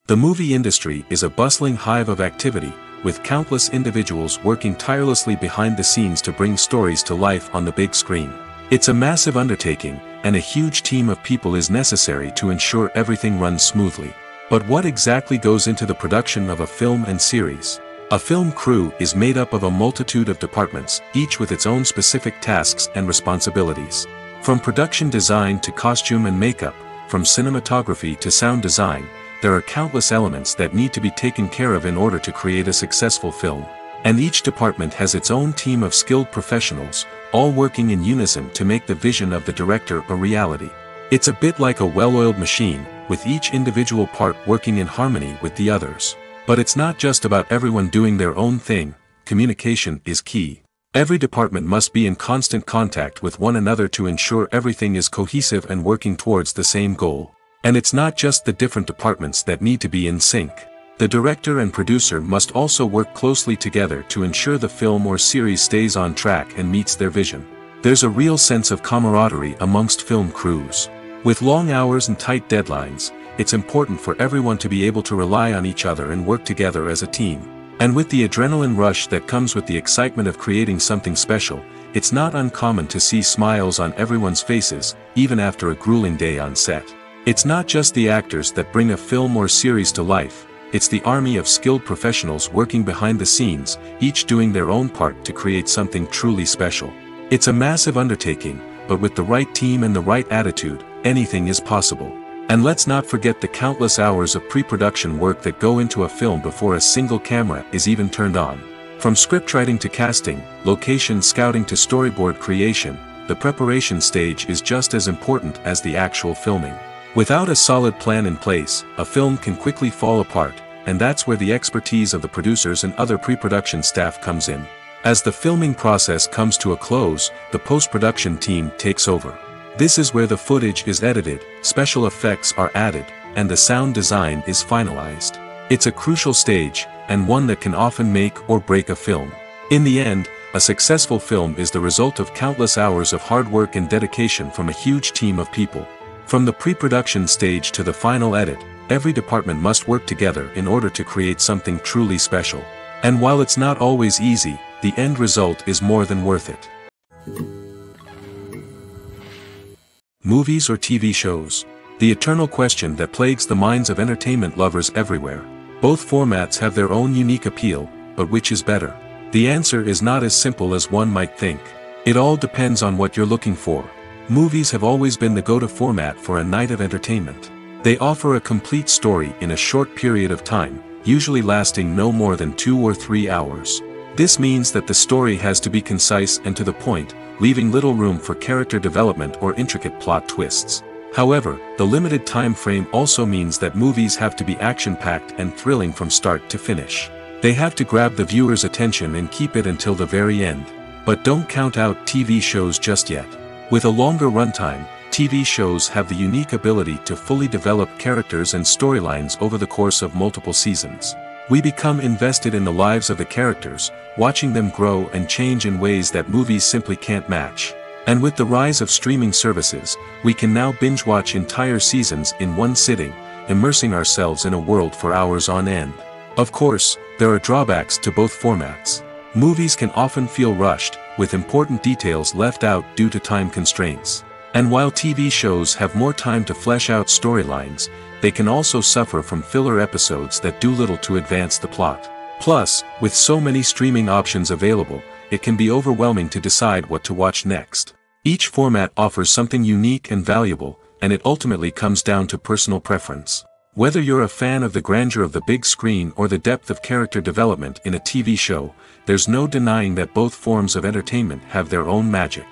Speaker 1: The movie industry is a bustling hive of activity, with countless individuals working tirelessly behind the scenes to bring stories to life on the big screen. It's a massive undertaking, and a huge team of people is necessary to ensure everything runs smoothly. But what exactly goes into the production of a film and series? A film crew is made up of a multitude of departments, each with its own specific tasks and responsibilities. From production design to costume and makeup, from cinematography to sound design, there are countless elements that need to be taken care of in order to create a successful film. And each department has its own team of skilled professionals, all working in unison to make the vision of the director a reality. It's a bit like a well-oiled machine, with each individual part working in harmony with the others. But it's not just about everyone doing their own thing. Communication is key. Every department must be in constant contact with one another to ensure everything is cohesive and working towards the same goal. And it's not just the different departments that need to be in sync. The director and producer must also work closely together to ensure the film or series stays on track and meets their vision. There's a real sense of camaraderie amongst film crews. With long hours and tight deadlines, it's important for everyone to be able to rely on each other and work together as a team. And with the adrenaline rush that comes with the excitement of creating something special, it's not uncommon to see smiles on everyone's faces, even after a grueling day on set. It's not just the actors that bring a film or series to life, it's the army of skilled professionals working behind the scenes, each doing their own part to create something truly special. It's a massive undertaking, but with the right team and the right attitude, anything is possible. And let's not forget the countless hours of pre-production work that go into a film before a single camera is even turned on. From scriptwriting to casting, location scouting to storyboard creation, the preparation stage is just as important as the actual filming. Without a solid plan in place, a film can quickly fall apart, and that's where the expertise of the producers and other pre-production staff comes in. As the filming process comes to a close, the post-production team takes over. This is where the footage is edited, special effects are added, and the sound design is finalized. It's a crucial stage, and one that can often make or break a film. In the end, a successful film is the result of countless hours of hard work and dedication from a huge team of people. From the pre-production stage to the final edit, every department must work together in order to create something truly special. And while it's not always easy, the end result is more than worth it. Movies or TV shows? The eternal question that plagues the minds of entertainment lovers everywhere. Both formats have their own unique appeal, but which is better? The answer is not as simple as one might think. It all depends on what you're looking for. Movies have always been the go-to format for a night of entertainment. They offer a complete story in a short period of time, usually lasting no more than 2 or 3 hours. This means that the story has to be concise and to the point, leaving little room for character development or intricate plot twists. However, the limited time frame also means that movies have to be action-packed and thrilling from start to finish. They have to grab the viewer's attention and keep it until the very end. But don't count out TV shows just yet. With a longer runtime, TV shows have the unique ability to fully develop characters and storylines over the course of multiple seasons. We become invested in the lives of the characters, watching them grow and change in ways that movies simply can't match. And with the rise of streaming services, we can now binge-watch entire seasons in one sitting, immersing ourselves in a world for hours on end. Of course, there are drawbacks to both formats. Movies can often feel rushed, with important details left out due to time constraints. And while TV shows have more time to flesh out storylines, they can also suffer from filler episodes that do little to advance the plot. Plus, with so many streaming options available, it can be overwhelming to decide what to watch next. Each format offers something unique and valuable, and it ultimately comes down to personal preference. Whether you're a fan of the grandeur of the big screen or the depth of character development in a TV show, there's no denying that both forms of entertainment have their own magic.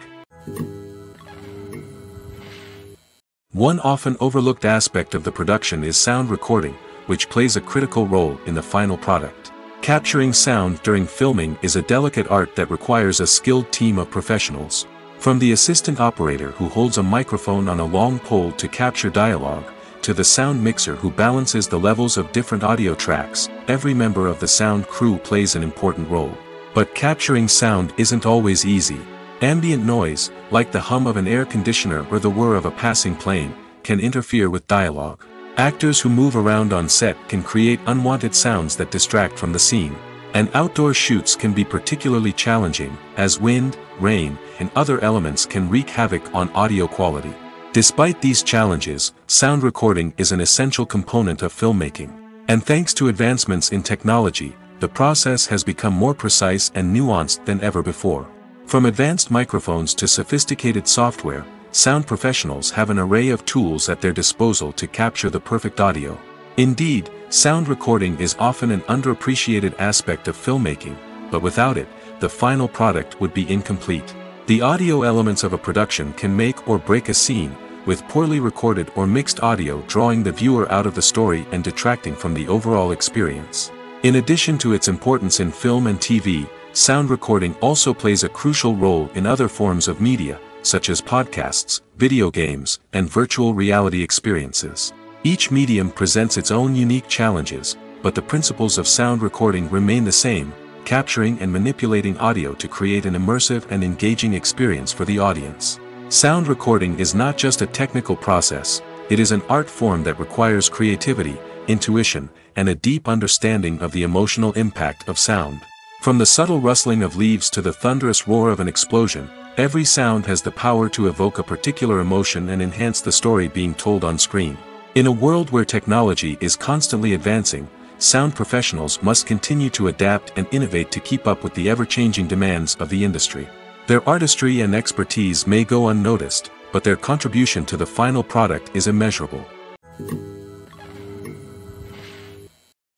Speaker 1: One often overlooked aspect of the production is sound recording, which plays a critical role in the final product. Capturing sound during filming is a delicate art that requires a skilled team of professionals. From the assistant operator who holds a microphone on a long pole to capture dialogue, to the sound mixer who balances the levels of different audio tracks, every member of the sound crew plays an important role. But capturing sound isn't always easy. Ambient noise, like the hum of an air conditioner or the whir of a passing plane, can interfere with dialogue. Actors who move around on set can create unwanted sounds that distract from the scene. And outdoor shoots can be particularly challenging, as wind, rain, and other elements can wreak havoc on audio quality. Despite these challenges, sound recording is an essential component of filmmaking. And thanks to advancements in technology, the process has become more precise and nuanced than ever before. From advanced microphones to sophisticated software, sound professionals have an array of tools at their disposal to capture the perfect audio. Indeed, sound recording is often an underappreciated aspect of filmmaking, but without it, the final product would be incomplete. The audio elements of a production can make or break a scene, with poorly recorded or mixed audio drawing the viewer out of the story and detracting from the overall experience. In addition to its importance in film and TV, sound recording also plays a crucial role in other forms of media, such as podcasts, video games, and virtual reality experiences. Each medium presents its own unique challenges, but the principles of sound recording remain the same, capturing and manipulating audio to create an immersive and engaging experience for the audience. Sound recording is not just a technical process, it is an art form that requires creativity, intuition, and a deep understanding of the emotional impact of sound. From the subtle rustling of leaves to the thunderous roar of an explosion, every sound has the power to evoke a particular emotion and enhance the story being told on screen. In a world where technology is constantly advancing, sound professionals must continue to adapt and innovate to keep up with the ever-changing demands of the industry. Their artistry and expertise may go unnoticed, but their contribution to the final product is immeasurable.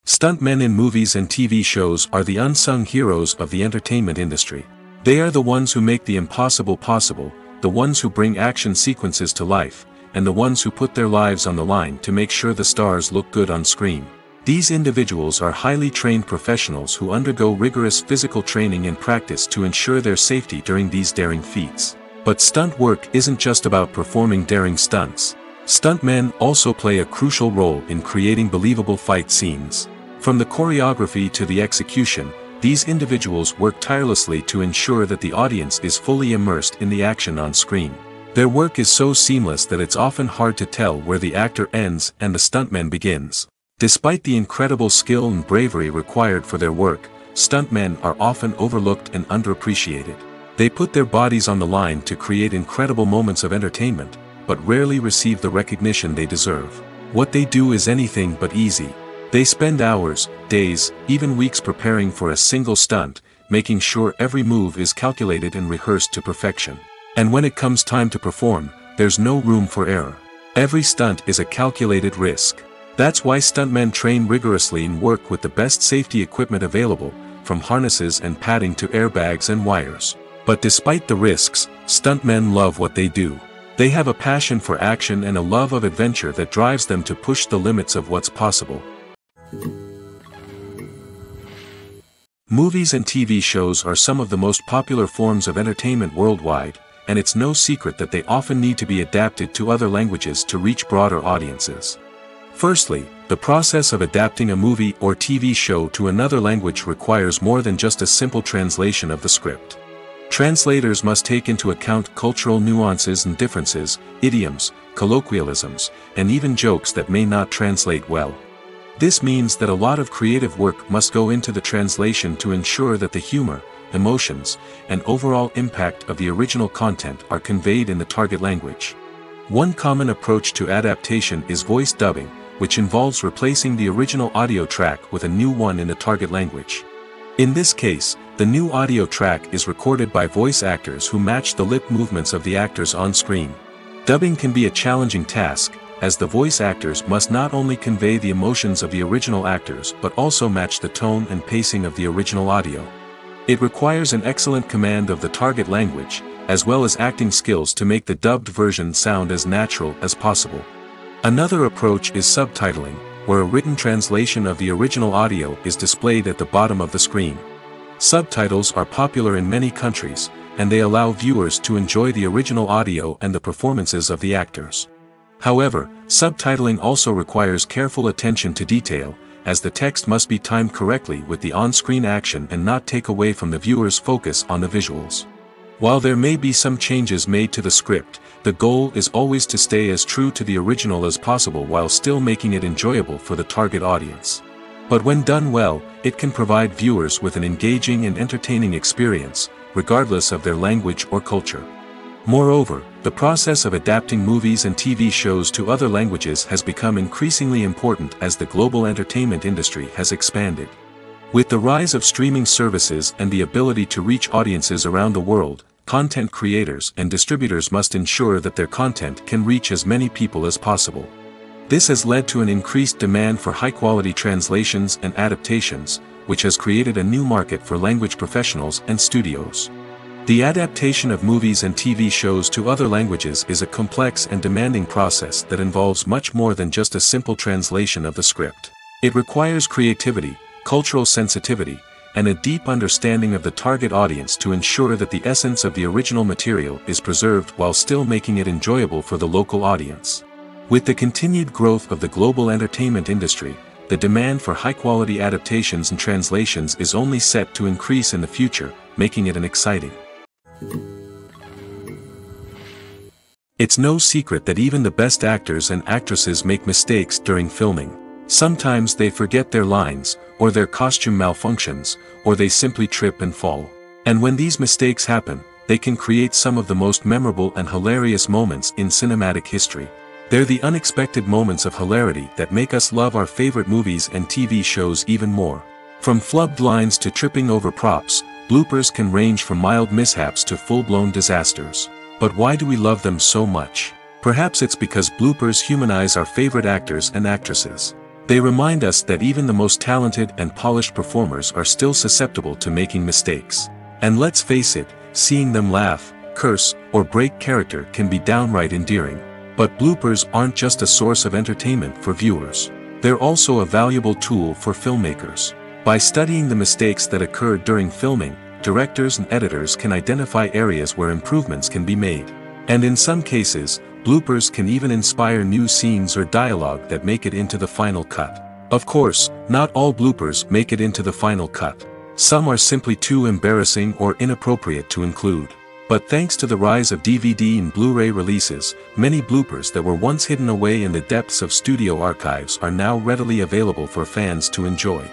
Speaker 1: Stuntmen in movies and TV shows are the unsung heroes of the entertainment industry. They are the ones who make the impossible possible, the ones who bring action sequences to life, and the ones who put their lives on the line to make sure the stars look good on screen. These individuals are highly trained professionals who undergo rigorous physical training and practice to ensure their safety during these daring feats. But stunt work isn't just about performing daring stunts. Stuntmen also play a crucial role in creating believable fight scenes. From the choreography to the execution, these individuals work tirelessly to ensure that the audience is fully immersed in the action on screen. Their work is so seamless that it's often hard to tell where the actor ends and the stuntman begins. Despite the incredible skill and bravery required for their work, stuntmen are often overlooked and underappreciated. They put their bodies on the line to create incredible moments of entertainment, but rarely receive the recognition they deserve. What they do is anything but easy. They spend hours, days, even weeks preparing for a single stunt, making sure every move is calculated and rehearsed to perfection. And when it comes time to perform, there's no room for error. Every stunt is a calculated risk. That's why stuntmen train rigorously and work with the best safety equipment available, from harnesses and padding to airbags and wires. But despite the risks, stuntmen love what they do. They have a passion for action and a love of adventure that drives them to push the limits of what's possible. Movies and TV shows are some of the most popular forms of entertainment worldwide, and it's no secret that they often need to be adapted to other languages to reach broader audiences. Firstly, the process of adapting a movie or TV show to another language requires more than just a simple translation of the script. Translators must take into account cultural nuances and differences, idioms, colloquialisms, and even jokes that may not translate well. This means that a lot of creative work must go into the translation to ensure that the humor, emotions, and overall impact of the original content are conveyed in the target language. One common approach to adaptation is voice dubbing, which involves replacing the original audio track with a new one in the target language. In this case, the new audio track is recorded by voice actors who match the lip movements of the actors on screen. Dubbing can be a challenging task, as the voice actors must not only convey the emotions of the original actors but also match the tone and pacing of the original audio. It requires an excellent command of the target language, as well as acting skills to make the dubbed version sound as natural as possible. Another approach is subtitling, where a written translation of the original audio is displayed at the bottom of the screen. Subtitles are popular in many countries, and they allow viewers to enjoy the original audio and the performances of the actors. However, subtitling also requires careful attention to detail, as the text must be timed correctly with the on-screen action and not take away from the viewer's focus on the visuals. While there may be some changes made to the script, the goal is always to stay as true to the original as possible while still making it enjoyable for the target audience. But when done well, it can provide viewers with an engaging and entertaining experience, regardless of their language or culture. Moreover, the process of adapting movies and TV shows to other languages has become increasingly important as the global entertainment industry has expanded. With the rise of streaming services and the ability to reach audiences around the world, content creators and distributors must ensure that their content can reach as many people as possible. This has led to an increased demand for high-quality translations and adaptations, which has created a new market for language professionals and studios. The adaptation of movies and TV shows to other languages is a complex and demanding process that involves much more than just a simple translation of the script. It requires creativity, cultural sensitivity, and a deep understanding of the target audience to ensure that the essence of the original material is preserved while still making it enjoyable for the local audience. With the continued growth of the global entertainment industry, the demand for high-quality adaptations and translations is only set to increase in the future, making it an exciting. It's no secret that even the best actors and actresses make mistakes during filming. Sometimes they forget their lines, or their costume malfunctions, or they simply trip and fall. And when these mistakes happen, they can create some of the most memorable and hilarious moments in cinematic history. They're the unexpected moments of hilarity that make us love our favorite movies and TV shows even more. From flubbed lines to tripping over props, bloopers can range from mild mishaps to full-blown disasters. But why do we love them so much? Perhaps it's because bloopers humanize our favorite actors and actresses. They remind us that even the most talented and polished performers are still susceptible to making mistakes. And let's face it, seeing them laugh, curse, or break character can be downright endearing. But bloopers aren't just a source of entertainment for viewers. They're also a valuable tool for filmmakers. By studying the mistakes that occurred during filming, directors and editors can identify areas where improvements can be made. And in some cases, bloopers can even inspire new scenes or dialogue that make it into the final cut. Of course, not all bloopers make it into the final cut. Some are simply too embarrassing or inappropriate to include. But thanks to the rise of DVD and Blu-ray releases, many bloopers that were once hidden away in the depths of studio archives are now readily available for fans to enjoy.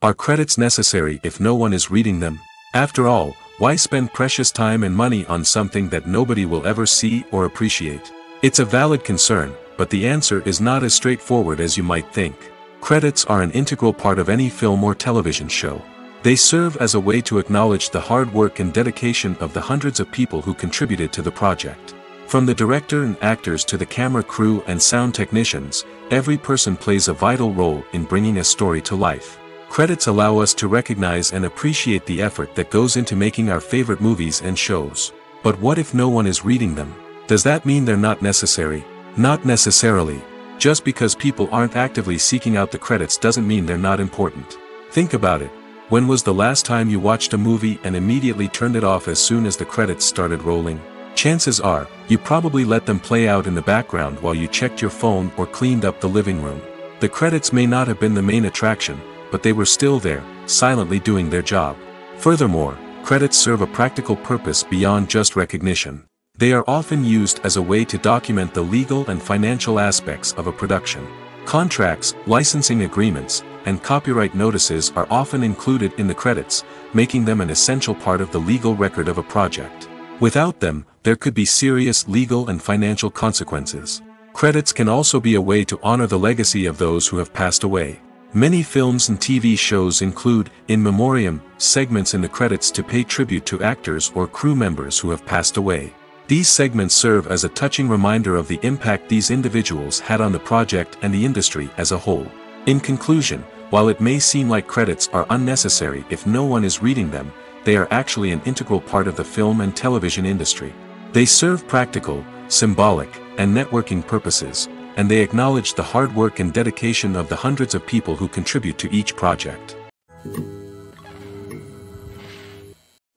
Speaker 1: Are credits necessary if no one is reading them? After all, why spend precious time and money on something that nobody will ever see or appreciate? It's a valid concern, but the answer is not as straightforward as you might think. Credits are an integral part of any film or television show. They serve as a way to acknowledge the hard work and dedication of the hundreds of people who contributed to the project. From the director and actors to the camera crew and sound technicians, every person plays a vital role in bringing a story to life. Credits allow us to recognize and appreciate the effort that goes into making our favorite movies and shows. But what if no one is reading them? Does that mean they're not necessary? Not necessarily. Just because people aren't actively seeking out the credits doesn't mean they're not important. Think about it. When was the last time you watched a movie and immediately turned it off as soon as the credits started rolling? Chances are, you probably let them play out in the background while you checked your phone or cleaned up the living room. The credits may not have been the main attraction, but they were still there, silently doing their job. Furthermore, credits serve a practical purpose beyond just recognition. They are often used as a way to document the legal and financial aspects of a production. Contracts, licensing agreements, and copyright notices are often included in the credits, making them an essential part of the legal record of a project. Without them, there could be serious legal and financial consequences. Credits can also be a way to honor the legacy of those who have passed away. Many films and TV shows include, in memoriam, segments in the credits to pay tribute to actors or crew members who have passed away. These segments serve as a touching reminder of the impact these individuals had on the project and the industry as a whole. In conclusion, while it may seem like credits are unnecessary if no one is reading them, they are actually an integral part of the film and television industry. They serve practical, symbolic, and networking purposes, and they acknowledge the hard work and dedication of the hundreds of people who contribute to each project.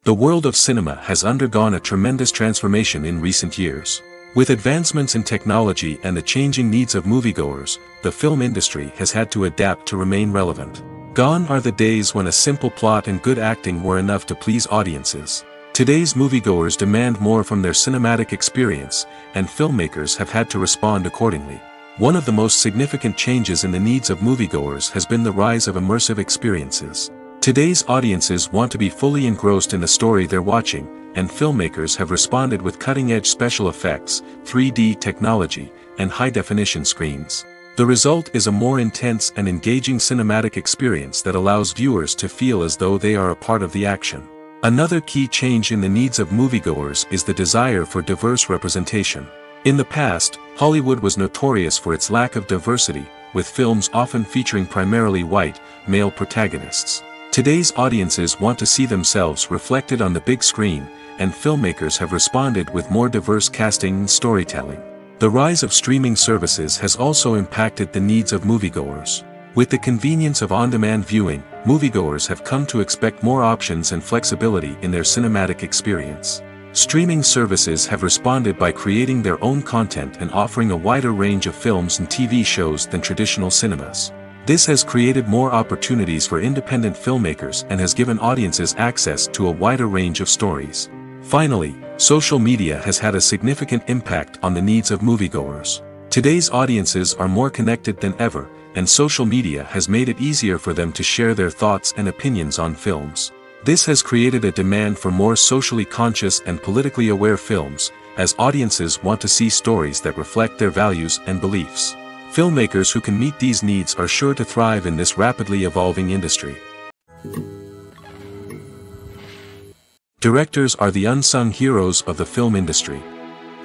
Speaker 1: The world of cinema has undergone a tremendous transformation in recent years. With advancements in technology and the changing needs of moviegoers, the film industry has had to adapt to remain relevant. Gone are the days when a simple plot and good acting were enough to please audiences. Today's moviegoers demand more from their cinematic experience, and filmmakers have had to respond accordingly. One of the most significant changes in the needs of moviegoers has been the rise of immersive experiences. Today's audiences want to be fully engrossed in the story they're watching, and filmmakers have responded with cutting-edge special effects, 3D technology, and high-definition screens. The result is a more intense and engaging cinematic experience that allows viewers to feel as though they are a part of the action. Another key change in the needs of moviegoers is the desire for diverse representation. In the past, Hollywood was notorious for its lack of diversity, with films often featuring primarily white, male protagonists. Today's audiences want to see themselves reflected on the big screen, and filmmakers have responded with more diverse casting and storytelling. The rise of streaming services has also impacted the needs of moviegoers. With the convenience of on-demand viewing, moviegoers have come to expect more options and flexibility in their cinematic experience. Streaming services have responded by creating their own content and offering a wider range of films and TV shows than traditional cinemas. This has created more opportunities for independent filmmakers and has given audiences access to a wider range of stories. Finally, social media has had a significant impact on the needs of moviegoers. Today's audiences are more connected than ever, and social media has made it easier for them to share their thoughts and opinions on films. This has created a demand for more socially conscious and politically aware films, as audiences want to see stories that reflect their values and beliefs. Filmmakers who can meet these needs are sure to thrive in this rapidly evolving industry. Directors are the unsung heroes of the film industry.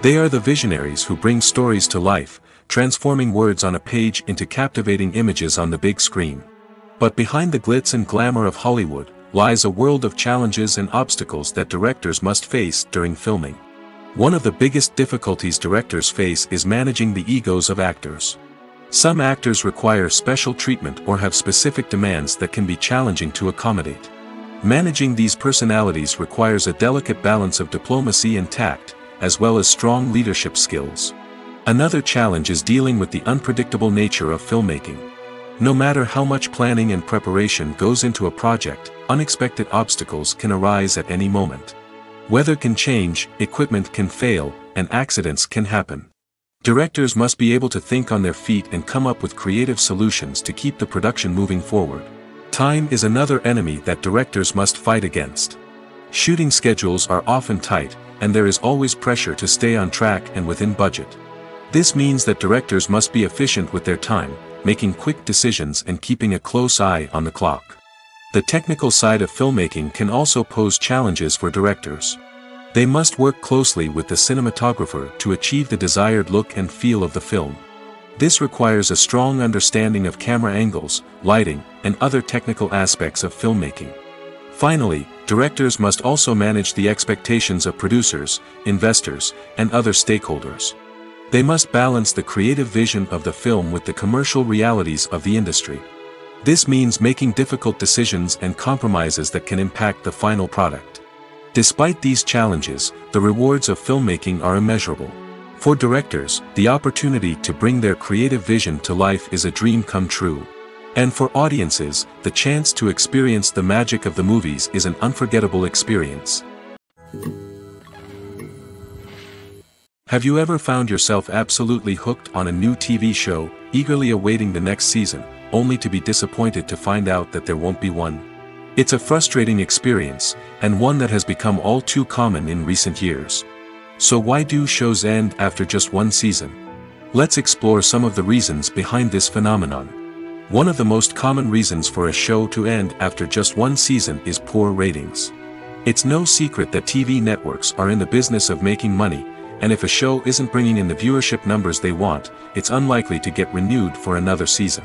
Speaker 1: They are the visionaries who bring stories to life, transforming words on a page into captivating images on the big screen. But behind the glitz and glamour of Hollywood lies a world of challenges and obstacles that directors must face during filming. One of the biggest difficulties directors face is managing the egos of actors. Some actors require special treatment or have specific demands that can be challenging to accommodate. Managing these personalities requires a delicate balance of diplomacy and tact, as well as strong leadership skills. Another challenge is dealing with the unpredictable nature of filmmaking. No matter how much planning and preparation goes into a project, unexpected obstacles can arise at any moment. Weather can change, equipment can fail, and accidents can happen. Directors must be able to think on their feet and come up with creative solutions to keep the production moving forward. Time is another enemy that directors must fight against. Shooting schedules are often tight, and there is always pressure to stay on track and within budget. This means that directors must be efficient with their time, making quick decisions and keeping a close eye on the clock. The technical side of filmmaking can also pose challenges for directors. They must work closely with the cinematographer to achieve the desired look and feel of the film. This requires a strong understanding of camera angles, lighting, and other technical aspects of filmmaking. Finally, directors must also manage the expectations of producers, investors, and other stakeholders. They must balance the creative vision of the film with the commercial realities of the industry. This means making difficult decisions and compromises that can impact the final product. Despite these challenges, the rewards of filmmaking are immeasurable. For directors, the opportunity to bring their creative vision to life is a dream come true. And for audiences, the chance to experience the magic of the movies is an unforgettable experience. Have you ever found yourself absolutely hooked on a new TV show, eagerly awaiting the next season, only to be disappointed to find out that there won't be one? It's a frustrating experience, and one that has become all too common in recent years. So why do shows end after just one season? Let's explore some of the reasons behind this phenomenon. One of the most common reasons for a show to end after just one season is poor ratings. It's no secret that TV networks are in the business of making money, and if a show isn't bringing in the viewership numbers they want, it's unlikely to get renewed for another season.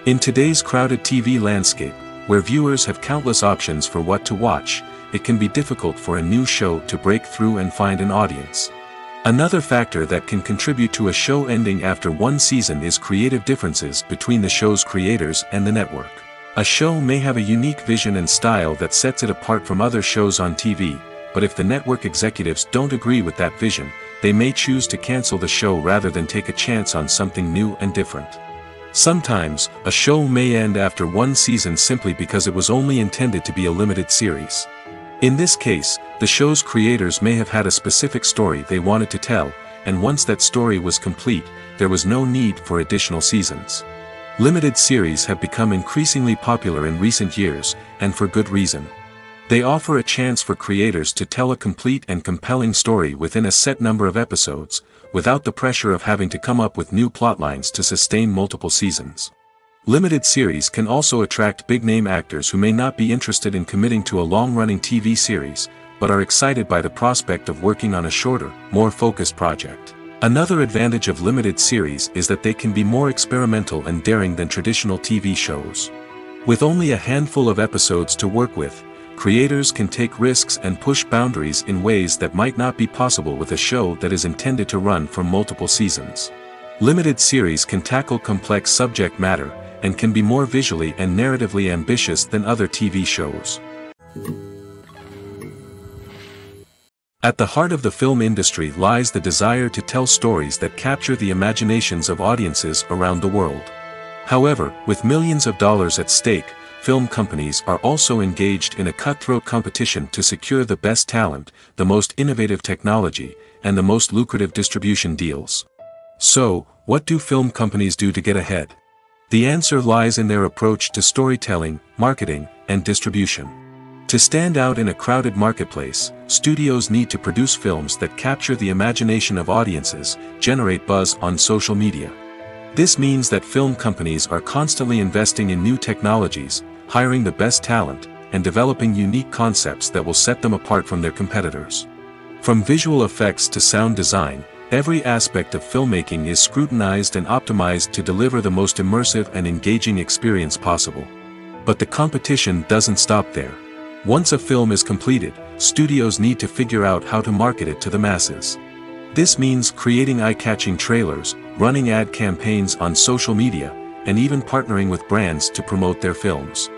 Speaker 1: In today's crowded TV landscape, where viewers have countless options for what to watch, it can be difficult for a new show to break through and find an audience. Another factor that can contribute to a show ending after one season is creative differences between the show's creators and the network. A show may have a unique vision and style that sets it apart from other shows on TV, but if the network executives don't agree with that vision, they may choose to cancel the show rather than take a chance on something new and different. Sometimes, a show may end after one season simply because it was only intended to be a limited series. In this case, the show's creators may have had a specific story they wanted to tell, and once that story was complete, there was no need for additional seasons. Limited series have become increasingly popular in recent years, and for good reason. They offer a chance for creators to tell a complete and compelling story within a set number of episodes, without the pressure of having to come up with new plotlines to sustain multiple seasons. Limited series can also attract big-name actors who may not be interested in committing to a long-running TV series, but are excited by the prospect of working on a shorter, more focused project. Another advantage of limited series is that they can be more experimental and daring than traditional TV shows. With only a handful of episodes to work with, creators can take risks and push boundaries in ways that might not be possible with a show that is intended to run for multiple seasons. Limited series can tackle complex subject matter, and can be more visually and narratively ambitious than other TV shows. At the heart of the film industry lies the desire to tell stories that capture the imaginations of audiences around the world. However, with millions of dollars at stake, film companies are also engaged in a cutthroat competition to secure the best talent, the most innovative technology, and the most lucrative distribution deals. So, what do film companies do to get ahead? The answer lies in their approach to storytelling, marketing, and distribution. To stand out in a crowded marketplace, studios need to produce films that capture the imagination of audiences, generate buzz on social media. This means that film companies are constantly investing in new technologies, hiring the best talent, and developing unique concepts that will set them apart from their competitors. From visual effects to sound design, every aspect of filmmaking is scrutinized and optimized to deliver the most immersive and engaging experience possible. But the competition doesn't stop there. Once a film is completed, studios need to figure out how to market it to the masses. This means creating eye-catching trailers, running ad campaigns on social media, and even partnering with brands to promote their films.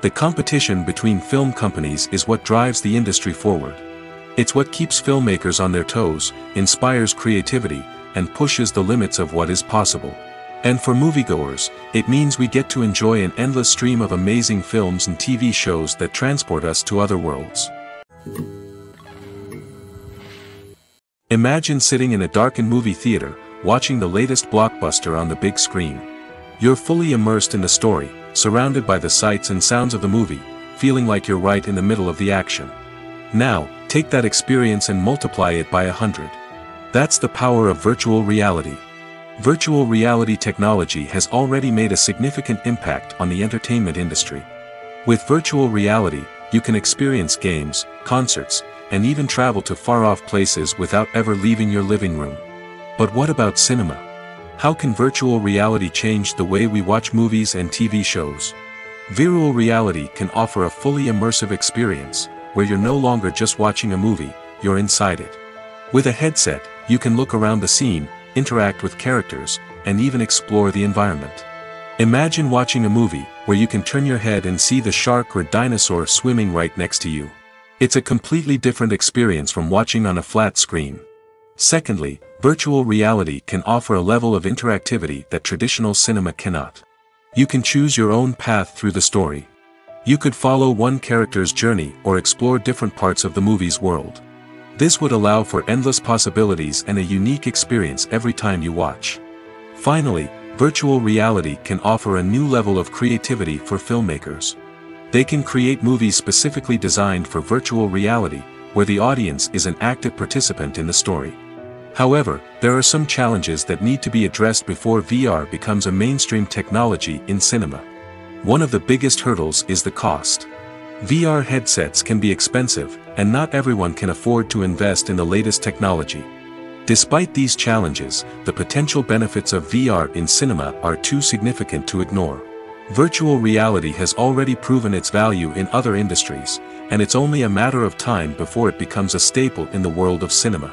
Speaker 1: The competition between film companies is what drives the industry forward. It's what keeps filmmakers on their toes, inspires creativity, and pushes the limits of what is possible. And for moviegoers, it means we get to enjoy an endless stream of amazing films and TV shows that transport us to other worlds. Imagine sitting in a darkened movie theater, watching the latest blockbuster on the big screen. You're fully immersed in the story, surrounded by the sights and sounds of the movie, feeling like you're right in the middle of the action. Now, take that experience and multiply it by 100. That's the power of virtual reality. Virtual reality technology has already made a significant impact on the entertainment industry. With virtual reality, you can experience games, concerts, and even travel to far-off places without ever leaving your living room. But what about cinema? How can virtual reality change the way we watch movies and TV shows? Virtual reality can offer a fully immersive experience, where you're no longer just watching a movie, you're inside it. With a headset, you can look around the scene, interact with characters, and even explore the environment. Imagine watching a movie, where you can turn your head and see the shark or dinosaur swimming right next to you. It's a completely different experience from watching on a flat screen. Secondly, virtual reality can offer a level of interactivity that traditional cinema cannot. You can choose your own path through the story. You could follow one character's journey or explore different parts of the movie's world. This would allow for endless possibilities and a unique experience every time you watch. Finally, virtual reality can offer a new level of creativity for filmmakers. They can create movies specifically designed for virtual reality, where the audience is an active participant in the story. However, there are some challenges that need to be addressed before VR becomes a mainstream technology in cinema. One of the biggest hurdles is the cost. VR headsets can be expensive, and not everyone can afford to invest in the latest technology. Despite these challenges, the potential benefits of VR in cinema are too significant to ignore. Virtual reality has already proven its value in other industries, and it's only a matter of time before it becomes a staple in the world of cinema.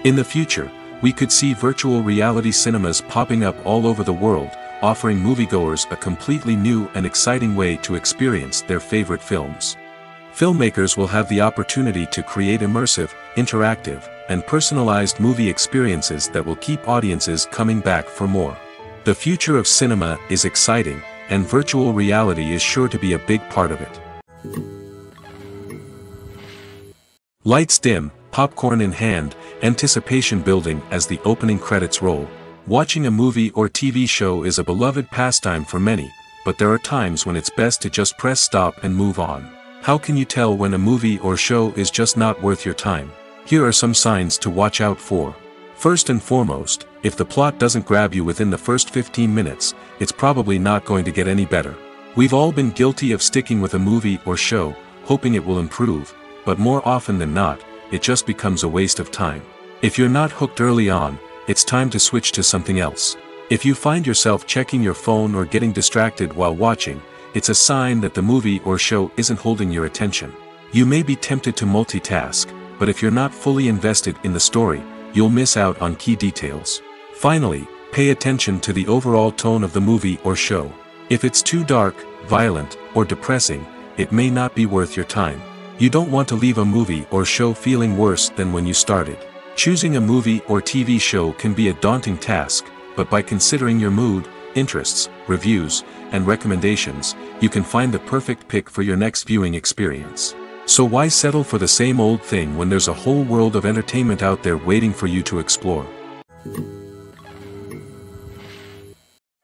Speaker 1: In the future, we could see virtual reality cinemas popping up all over the world, offering moviegoers a completely new and exciting way to experience their favorite films. Filmmakers will have the opportunity to create immersive, interactive, and personalized movie experiences that will keep audiences coming back for more. The future of cinema is exciting, and virtual reality is sure to be a big part of it. Lights dim, popcorn in hand, anticipation building as the opening credits roll. Watching a movie or TV show is a beloved pastime for many, but there are times when it's best to just press stop and move on. How can you tell when a movie or show is just not worth your time? Here are some signs to watch out for. First and foremost, if the plot doesn't grab you within the first 15 minutes, it's probably not going to get any better. We've all been guilty of sticking with a movie or show, hoping it will improve, but more often than not, it just becomes a waste of time. If you're not hooked early on, it's time to switch to something else. If you find yourself checking your phone or getting distracted while watching, it's a sign that the movie or show isn't holding your attention. You may be tempted to multitask, but if you're not fully invested in the story, you'll miss out on key details. Finally, pay attention to the overall tone of the movie or show. If it's too dark, violent, or depressing, it may not be worth your time. You don't want to leave a movie or show feeling worse than when you started. Choosing a movie or TV show can be a daunting task, but by considering your mood, interests, reviews, and recommendations, you can find the perfect pick for your next viewing experience. So why settle for the same old thing when there's a whole world of entertainment out there waiting for you to explore?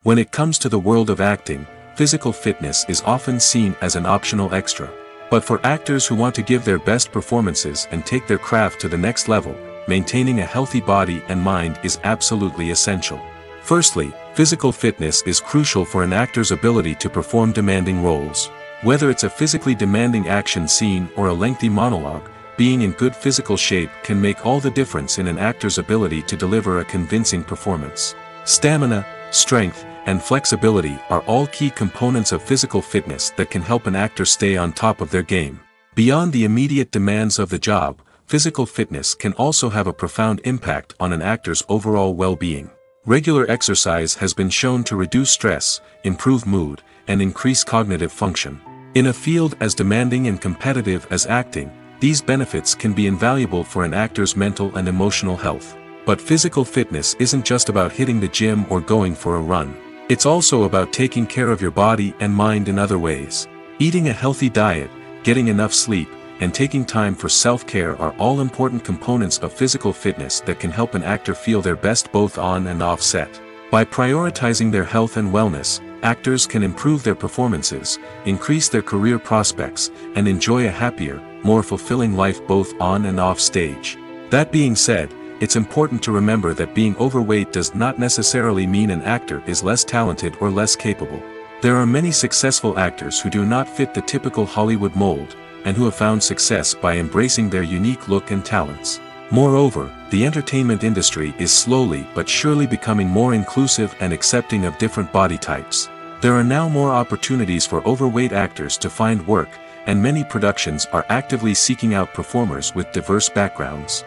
Speaker 1: When it comes to the world of acting, physical fitness is often seen as an optional extra. But for actors who want to give their best performances and take their craft to the next level, maintaining a healthy body and mind is absolutely essential. Firstly, physical fitness is crucial for an actor's ability to perform demanding roles. Whether it's a physically demanding action scene or a lengthy monologue, being in good physical shape can make all the difference in an actor's ability to deliver a convincing performance. Stamina, strength, and flexibility are all key components of physical fitness that can help an actor stay on top of their game. Beyond the immediate demands of the job, physical fitness can also have a profound impact on an actor's overall well-being. Regular exercise has been shown to reduce stress, improve mood, and increase cognitive function. In a field as demanding and competitive as acting, these benefits can be invaluable for an actor's mental and emotional health. But physical fitness isn't just about hitting the gym or going for a run. It's also about taking care of your body and mind in other ways. Eating a healthy diet, getting enough sleep, and taking time for self-care are all important components of physical fitness that can help an actor feel their best both on and off set. By prioritizing their health and wellness, actors can improve their performances, increase their career prospects, and enjoy a happier, more fulfilling life both on and off stage. That being said, it's important to remember that being overweight does not necessarily mean an actor is less talented or less capable. There are many successful actors who do not fit the typical Hollywood mold, and who have found success by embracing their unique look and talents. Moreover, the entertainment industry is slowly but surely becoming more inclusive and accepting of different body types. There are now more opportunities for overweight actors to find work, and many productions are actively seeking out performers with diverse backgrounds.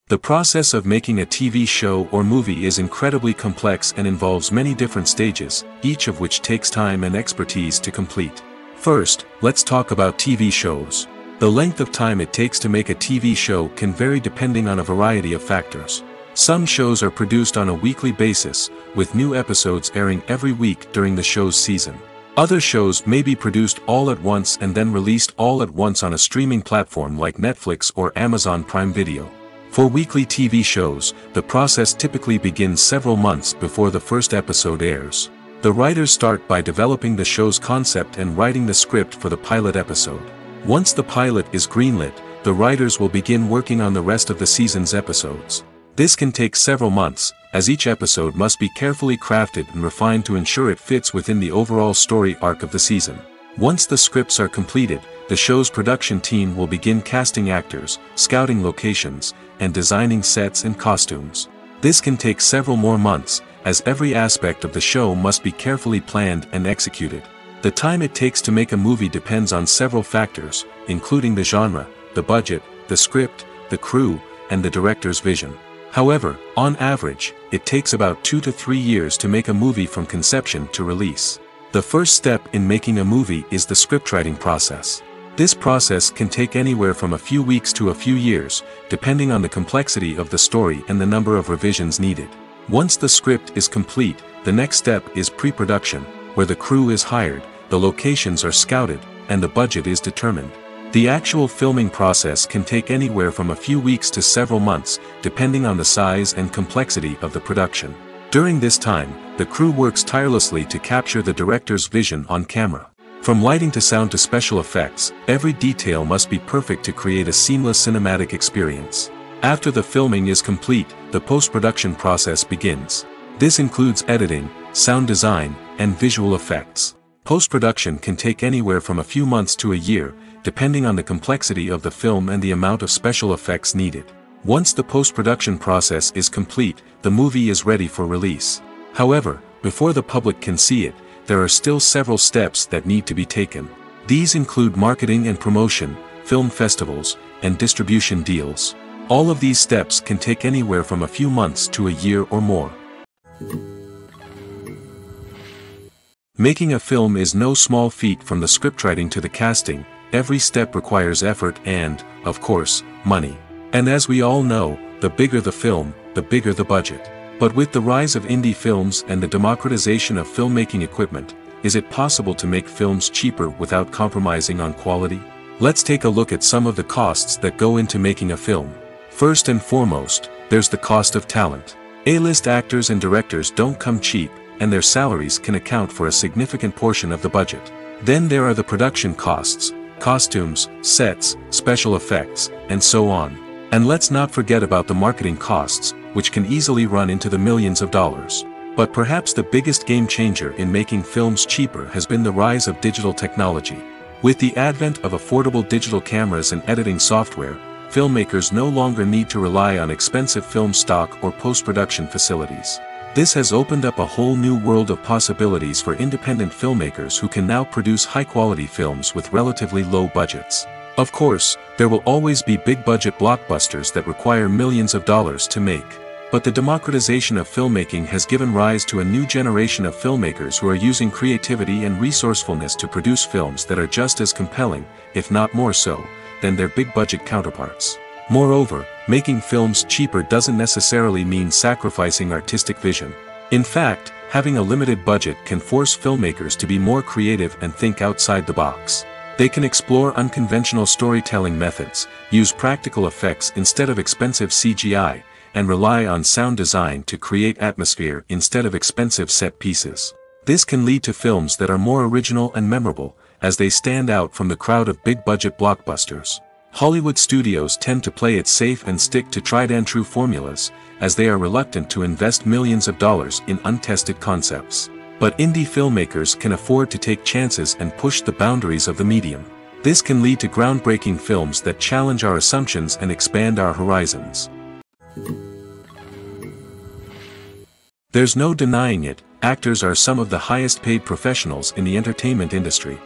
Speaker 1: The process of making a TV show or movie is incredibly complex and involves many different stages, each of which takes time and expertise to complete. First, let's talk about TV shows. The length of time it takes to make a TV show can vary depending on a variety of factors. Some shows are produced on a weekly basis, with new episodes airing every week during the show's season. Other shows may be produced all at once and then released all at once on a streaming platform like Netflix or Amazon Prime Video. For weekly TV shows, the process typically begins several months before the first episode airs. The writers start by developing the show's concept and writing the script for the pilot episode. Once the pilot is greenlit, the writers will begin working on the rest of the season's episodes. This can take several months, as each episode must be carefully crafted and refined to ensure it fits within the overall story arc of the season. Once the scripts are completed, the show's production team will begin casting actors, scouting locations, and designing sets and costumes. This can take several more months, as every aspect of the show must be carefully planned and executed. The time it takes to make a movie depends on several factors, including the genre, the budget, the script, the crew, and the director's vision. However, on average, it takes about 2 to 3 years to make a movie from conception to release. The first step in making a movie is the scriptwriting process. This process can take anywhere from a few weeks to a few years, depending on the complexity of the story and the number of revisions needed. Once the script is complete, the next step is pre-production, where the crew is hired, the locations are scouted, and the budget is determined. The actual filming process can take anywhere from a few weeks to several months, depending on the size and complexity of the production. During this time, the crew works tirelessly to capture the director's vision on camera. From lighting to sound to special effects, every detail must be perfect to create a seamless cinematic experience. After the filming is complete, the post-production process begins. This includes editing, sound design, and visual effects. Post-production can take anywhere from a few months to a year, depending on the complexity of the film and the amount of special effects needed. Once the post-production process is complete, the movie is ready for release. However, before the public can see it, there are still several steps that need to be taken. These include marketing and promotion, film festivals, and distribution deals. All of these steps can take anywhere from a few months to a year or more. Making a film is no small feat. From the scriptwriting to the casting, every step requires effort and, of course, money. And as we all know, the bigger the film, the bigger the budget. But with the rise of indie films and the democratization of filmmaking equipment, is it possible to make films cheaper without compromising on quality? Let's take a look at some of the costs that go into making a film. First and foremost, there's the cost of talent. A-list actors and directors don't come cheap, and their salaries can account for a significant portion of the budget. Then there are the production costs, costumes, sets, special effects, and so on. And let's not forget about the marketing costs, which can easily run into the millions of dollars. But perhaps the biggest game changer in making films cheaper has been the rise of digital technology. With the advent of affordable digital cameras and editing software, filmmakers no longer need to rely on expensive film stock or post-production facilities. This has opened up a whole new world of possibilities for independent filmmakers who can now produce high-quality films with relatively low budgets. Of course, there will always be big-budget blockbusters that require millions of dollars to make. But the democratization of filmmaking has given rise to a new generation of filmmakers who are using creativity and resourcefulness to produce films that are just as compelling, if not more so, than their big-budget counterparts. Moreover, making films cheaper doesn't necessarily mean sacrificing artistic vision. In fact, having a limited budget can force filmmakers to be more creative and think outside the box. They can explore unconventional storytelling methods, use practical effects instead of expensive CGI, and rely on sound design to create atmosphere instead of expensive set pieces. This can lead to films that are more original and memorable, as they stand out from the crowd of big-budget blockbusters. Hollywood studios tend to play it safe and stick to tried-and-true formulas, as they are reluctant to invest millions of dollars in untested concepts. But indie filmmakers can afford to take chances and push the boundaries of the medium. This can lead to groundbreaking films that challenge our assumptions and expand our horizons. There's no denying it, actors are some of the highest-paid professionals in the entertainment industry.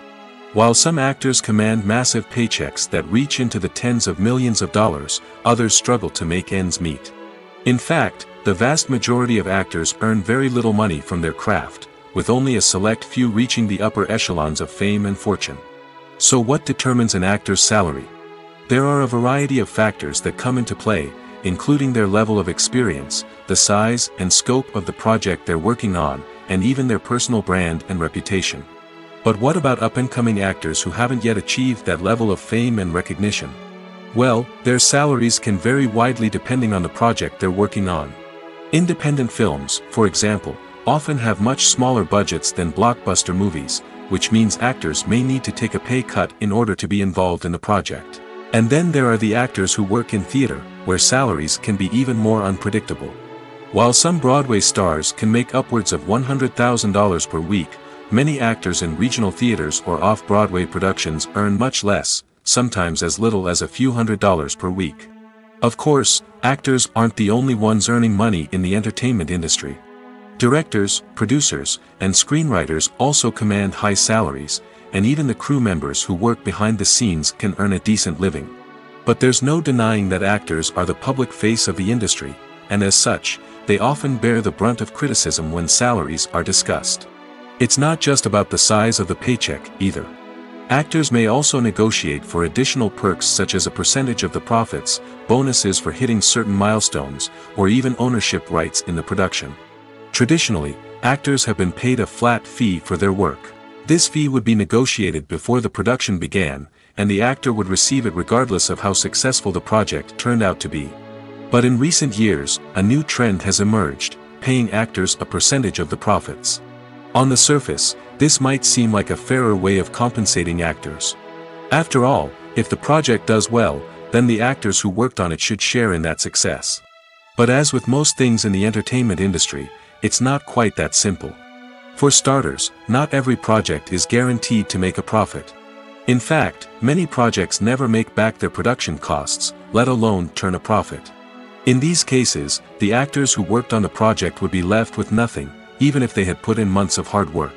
Speaker 1: While some actors command massive paychecks that reach into the tens of millions of dollars, others struggle to make ends meet. In fact, the vast majority of actors earn very little money from their craft, with only a select few reaching the upper echelons of fame and fortune. So what determines an actor's salary? There are a variety of factors that come into play, including their level of experience, the size and scope of the project they're working on, and even their personal brand and reputation. But what about up-and-coming actors who haven't yet achieved that level of fame and recognition? Well, their salaries can vary widely depending on the project they're working on. Independent films, for example, often have much smaller budgets than blockbuster movies, which means actors may need to take a pay cut in order to be involved in the project. And then there are the actors who work in theater, where salaries can be even more unpredictable. While some Broadway stars can make upwards of $100,000 per week, many actors in regional theaters or off-Broadway productions earn much less, sometimes as little as a few $100s per week. Of course, actors aren't the only ones earning money in the entertainment industry. Directors, producers, and screenwriters also command high salaries, and even the crew members who work behind the scenes can earn a decent living. But there's no denying that actors are the public face of the industry, and as such, they often bear the brunt of criticism when salaries are discussed. It's not just about the size of the paycheck, either. Actors may also negotiate for additional perks such as a percentage of the profits, bonuses for hitting certain milestones, or even ownership rights in the production. Traditionally, actors have been paid a flat fee for their work. This fee would be negotiated before the production began, and the actor would receive it regardless of how successful the project turned out to be. But in recent years, a new trend has emerged. paying actors a percentage of the profits. On the surface, this might seem like a fairer way of compensating actors. After all, if the project does well, then the actors who worked on it should share in that success. But as with most things in the entertainment industry, it's not quite that simple. For starters, not every project is guaranteed to make a profit. In fact, many projects never make back their production costs, let alone turn a profit. In these cases, the actors who worked on the project would be left with nothing, even if they had put in months of hard work.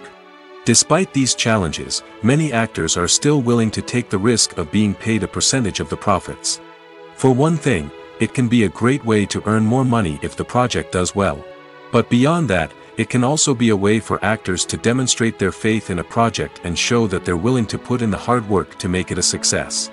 Speaker 1: Despite these challenges, many actors are still willing to take the risk of being paid a percentage of the profits. For one thing, it can be a great way to earn more money if the project does well. But beyond that, it can also be a way for actors to demonstrate their faith in a project and show that they're willing to put in the hard work to make it a success.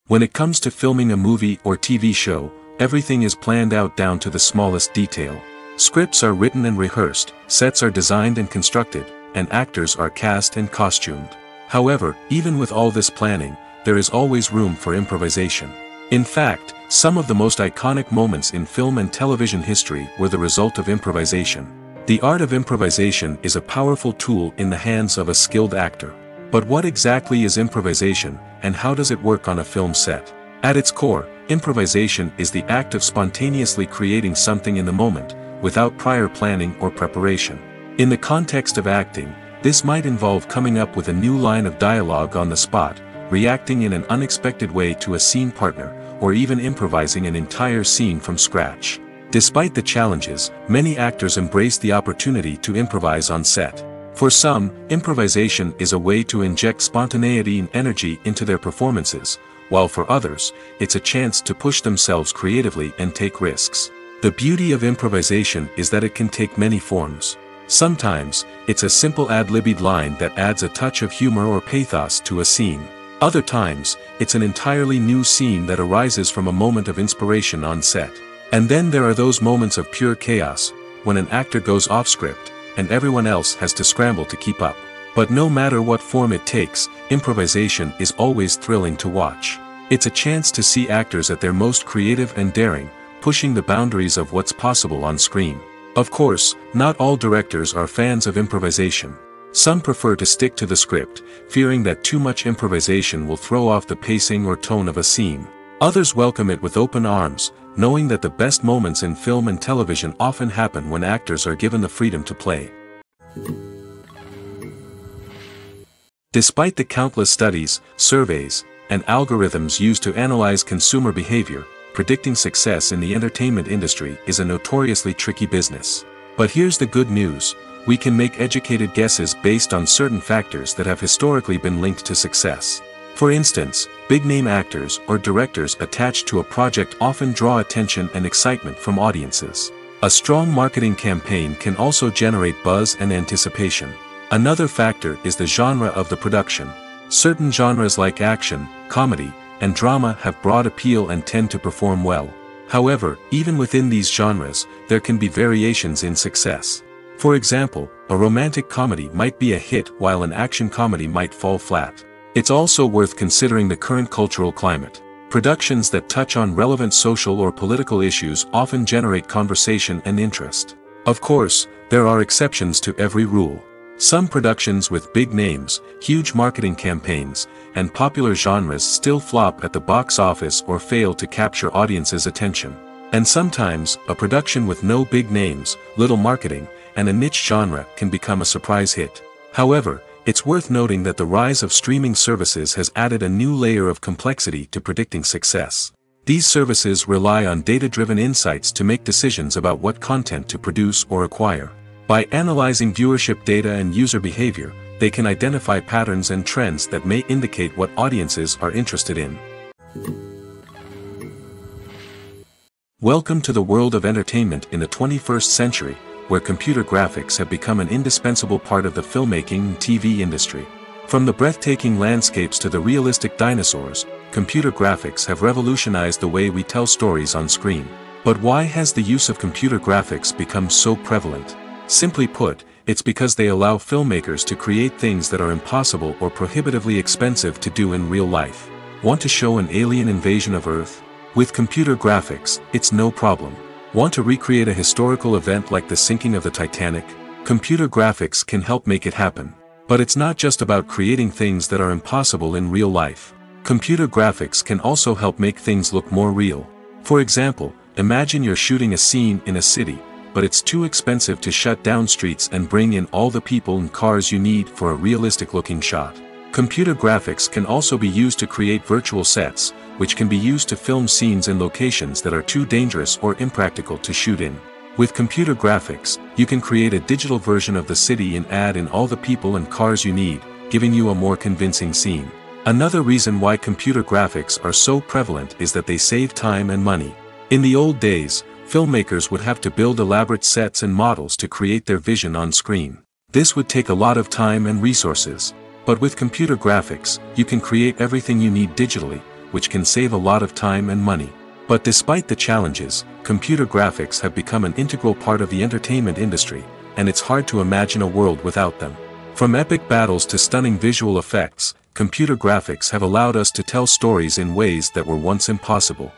Speaker 1: When it comes to filming a movie or TV show, everything is planned out down to the smallest detail. Scripts are written and rehearsed, sets are designed and constructed, and actors are cast and costumed. However, even with all this planning, there is always room for improvisation. In fact, some of the most iconic moments in film and television history were the result of improvisation. The art of improvisation is a powerful tool in the hands of a skilled actor. But what exactly is improvisation, and how does it work on a film set? At its core, improvisation is the act of spontaneously creating something in the moment, without prior planning or preparation. In the context of acting, this might involve coming up with a new line of dialogue on the spot, reacting in an unexpected way to a scene partner, or even improvising an entire scene from scratch. Despite the challenges, many actors embrace the opportunity to improvise on set. For some, improvisation is a way to inject spontaneity and energy into their performances, while for others, it's a chance to push themselves creatively and take risks. The beauty of improvisation is that it can take many forms. Sometimes, it's a simple ad-libbed line that adds a touch of humor or pathos to a scene. Other times, it's an entirely new scene that arises from a moment of inspiration on set. And then there are those moments of pure chaos, when an actor goes off script, and everyone else has to scramble to keep up. But no matter what form it takes, improvisation is always thrilling to watch. It's a chance to see actors at their most creative and daring, pushing the boundaries of what's possible on screen. Of course, not all directors are fans of improvisation. Some prefer to stick to the script, fearing that too much improvisation will throw off the pacing or tone of a scene. Others welcome it with open arms, knowing that the best moments in film and television often happen when actors are given the freedom to play. Despite the countless studies, surveys, and algorithms used to analyze consumer behavior, predicting success in the entertainment industry is a notoriously tricky business. But here's the good news: we can make educated guesses based on certain factors that have historically been linked to success. For instance, big-name actors or directors attached to a project often draw attention and excitement from audiences. A strong marketing campaign can also generate buzz and anticipation. Another factor is the genre of the production. Certain genres like action, comedy, and drama have broad appeal and tend to perform well. However, even within these genres, there can be variations in success. For example, a romantic comedy might be a hit while an action comedy might fall flat. It's also worth considering the current cultural climate. Productions that touch on relevant social or political issues often generate conversation and interest. Of course, there are exceptions to every rule. Some productions with big names, huge marketing campaigns, and popular genres still flop at the box office or fail to capture audiences' attention. And sometimes, a production with no big names, little marketing, and a niche genre can become a surprise hit. However, it's worth noting that the rise of streaming services has added a new layer of complexity to predicting success. These services rely on data-driven insights to make decisions about what content to produce or acquire. By analyzing viewership data and user behavior, they can identify patterns and trends that may indicate what audiences are interested in. Welcome to the world of entertainment in the 21st century, where computer graphics have become an indispensable part of the filmmaking and TV industry. From the breathtaking landscapes to the realistic dinosaurs, computer graphics have revolutionized the way we tell stories on screen. But why has the use of computer graphics become so prevalent? Simply put, it's because they allow filmmakers to create things that are impossible or prohibitively expensive to do in real life. Want to show an alien invasion of Earth? With computer graphics, it's no problem. Want to recreate a historical event like the sinking of the Titanic? Computer graphics can help make it happen. But it's not just about creating things that are impossible in real life. Computer graphics can also help make things look more real. For example, imagine you're shooting a scene in a city, but it's too expensive to shut down streets and bring in all the people and cars you need for a realistic-looking shot. Computer graphics can also be used to create virtual sets, which can be used to film scenes in locations that are too dangerous or impractical to shoot in. With computer graphics, you can create a digital version of the city and add in all the people and cars you need, giving you a more convincing scene. Another reason why computer graphics are so prevalent is that they save time and money. In the old days, filmmakers would have to build elaborate sets and models to create their vision on screen. This would take a lot of time and resources. But with computer graphics, you can create everything you need digitally, which can save a lot of time and money. But despite the challenges, computer graphics have become an integral part of the entertainment industry, and it's hard to imagine a world without them. From epic battles to stunning visual effects, computer graphics have allowed us to tell stories in ways that were once impossible.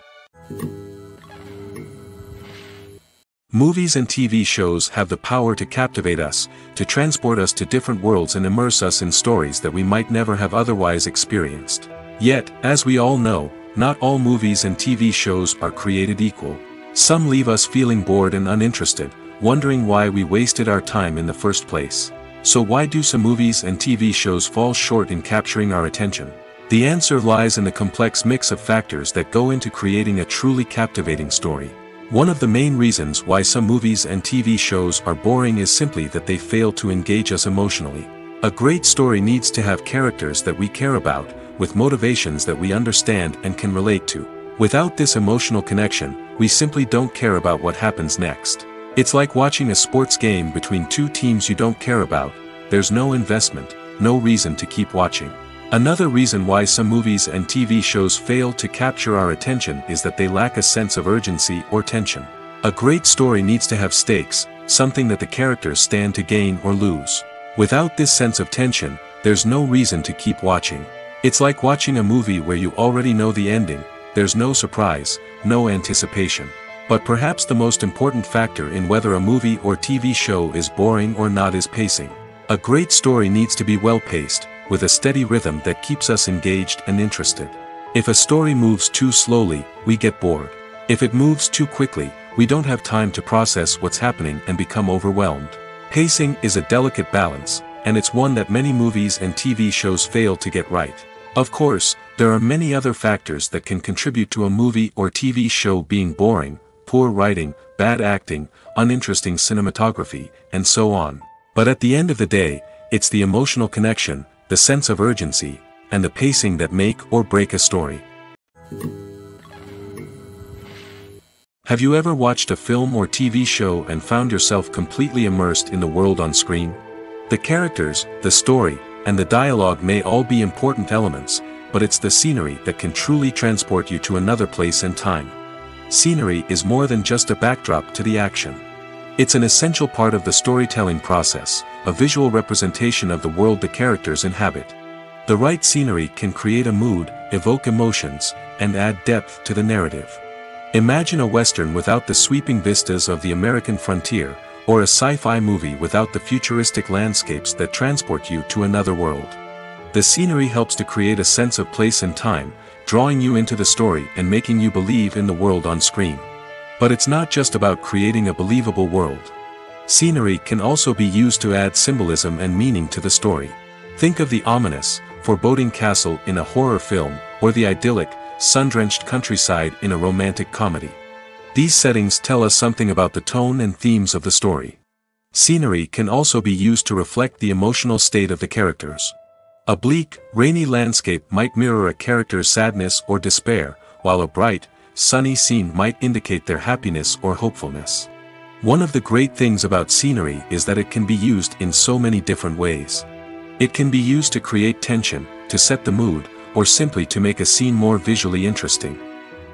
Speaker 1: Movies and TV shows have the power to captivate us, to transport us to different worlds and immerse us in stories that we might never have otherwise experienced. Yet, as we all know, not all movies and TV shows are created equal. Some leave us feeling bored and uninterested, wondering why we wasted our time in the first place. So why do some movies and TV shows fall short in capturing our attention? The answer lies in the complex mix of factors that go into creating a truly captivating story. One of the main reasons why some movies and TV shows are boring is simply that they fail to engage us emotionally. A great story needs to have characters that we care about, with motivations that we understand and can relate to. Without this emotional connection, we simply don't care about what happens next. It's like watching a sports game between two teams you don't care about. There's no investment, no reason to keep watching. Another reason why some movies and TV shows fail to capture our attention is that they lack a sense of urgency or tension. A great story needs to have stakes, something that the characters stand to gain or lose. Without this sense of tension, there's no reason to keep watching. It's like watching a movie where you already know the ending. There's no surprise, no anticipation. But perhaps the most important factor in whether a movie or TV show is boring or not is pacing. A great story needs to be well-paced, with a steady rhythm that keeps us engaged and interested. If a story moves too slowly, we get bored. If it moves too quickly, we don't have time to process what's happening and become overwhelmed. Pacing is a delicate balance, and it's one that many movies and TV shows fail to get right. Of course, there are many other factors that can contribute to a movie or TV show being boring: poor writing, bad acting, uninteresting cinematography, and so on. But at the end of the day, it's the emotional connection, the sense of urgency, and the pacing that make or break a story. Have you ever watched a film or TV show and found yourself completely immersed in the world on screen? The characters, the story, and the dialogue may all be important elements, but it's the scenery that can truly transport you to another place and time. Scenery is more than just a backdrop to the action. It's an essential part of the storytelling process, a visual representation of the world the characters inhabit. The right scenery can create a mood, evoke emotions, and add depth to the narrative. Imagine a Western without the sweeping vistas of the American frontier, or a sci-fi movie without the futuristic landscapes that transport you to another world. The scenery helps to create a sense of place and time, drawing you into the story and making you believe in the world on screen. But it's not just about creating a believable world. Scenery can also be used to add symbolism and meaning to the story. Think of the ominous, foreboding castle in a horror film, or the idyllic, sun-drenched countryside in a romantic comedy. These settings tell us something about the tone and themes of the story. Scenery can also be used to reflect the emotional state of the characters. A bleak, rainy landscape might mirror a character's sadness or despair, while a bright, sunny scene might indicate their happiness or hopefulness. One of the great things about scenery is that it can be used in so many different ways. It can be used to create tension, to set the mood, or simply to make a scene more visually interesting.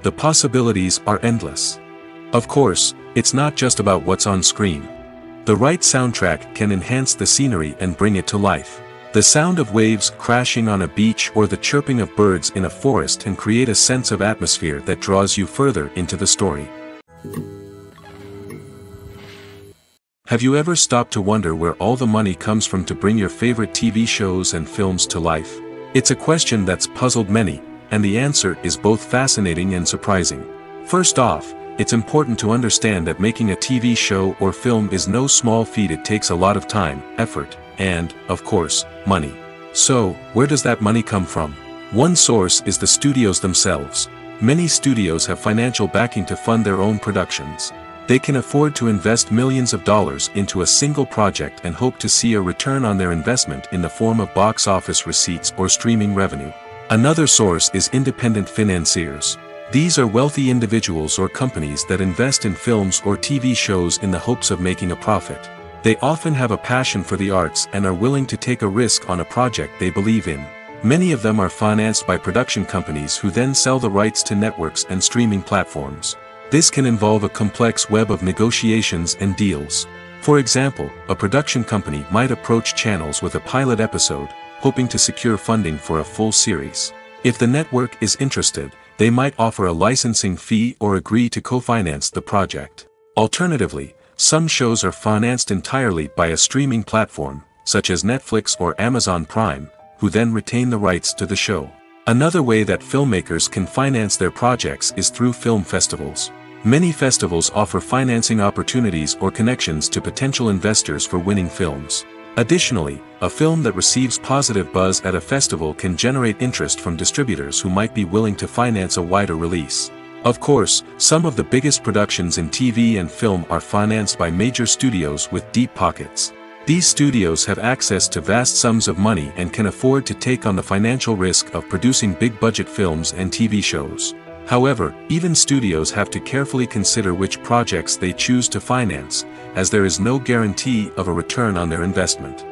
Speaker 1: The possibilities are endless. Of course, it's not just about what's on screen. The right soundtrack can enhance the scenery and bring it to life. The sound of waves crashing on a beach or the chirping of birds in a forest can create a sense of atmosphere that draws you further into the story. Have you ever stopped to wonder where all the money comes from to bring your favorite TV shows and films to life? It's a question that's puzzled many, and the answer is both fascinating and surprising. First off, it's important to understand that making a TV show or film is no small feat. It takes a lot of time, effort, and, of course, money. So, where does that money come from? One source is the studios themselves. Many studios have financial backing to fund their own productions. They can afford to invest millions of dollars into a single project and hope to see a return on their investment in the form of box office receipts or streaming revenue. Another source is independent financiers. These are wealthy individuals or companies that invest in films or TV shows in the hopes of making a profit. They often have a passion for the arts and are willing to take a risk on a project they believe in. Many of them are financed by production companies who then sell the rights to networks and streaming platforms. This can involve a complex web of negotiations and deals. For example, a production company might approach channels with a pilot episode, hoping to secure funding for a full series. If the network is interested, they might offer a licensing fee or agree to co-finance the project. Alternatively, some shows are financed entirely by a streaming platform, such as Netflix or Amazon Prime, who then retain the rights to the show. Another way that filmmakers can finance their projects is through film festivals. Many festivals offer financing opportunities or connections to potential investors for winning films. Additionally, a film that receives positive buzz at a festival can generate interest from distributors who might be willing to finance a wider release. Of course, some of the biggest productions in TV and film are financed by major studios with deep pockets. These studios have access to vast sums of money and can afford to take on the financial risk of producing big-budget films and TV shows. However, even studios have to carefully consider which projects they choose to finance, as there is no guarantee of a return on their investment.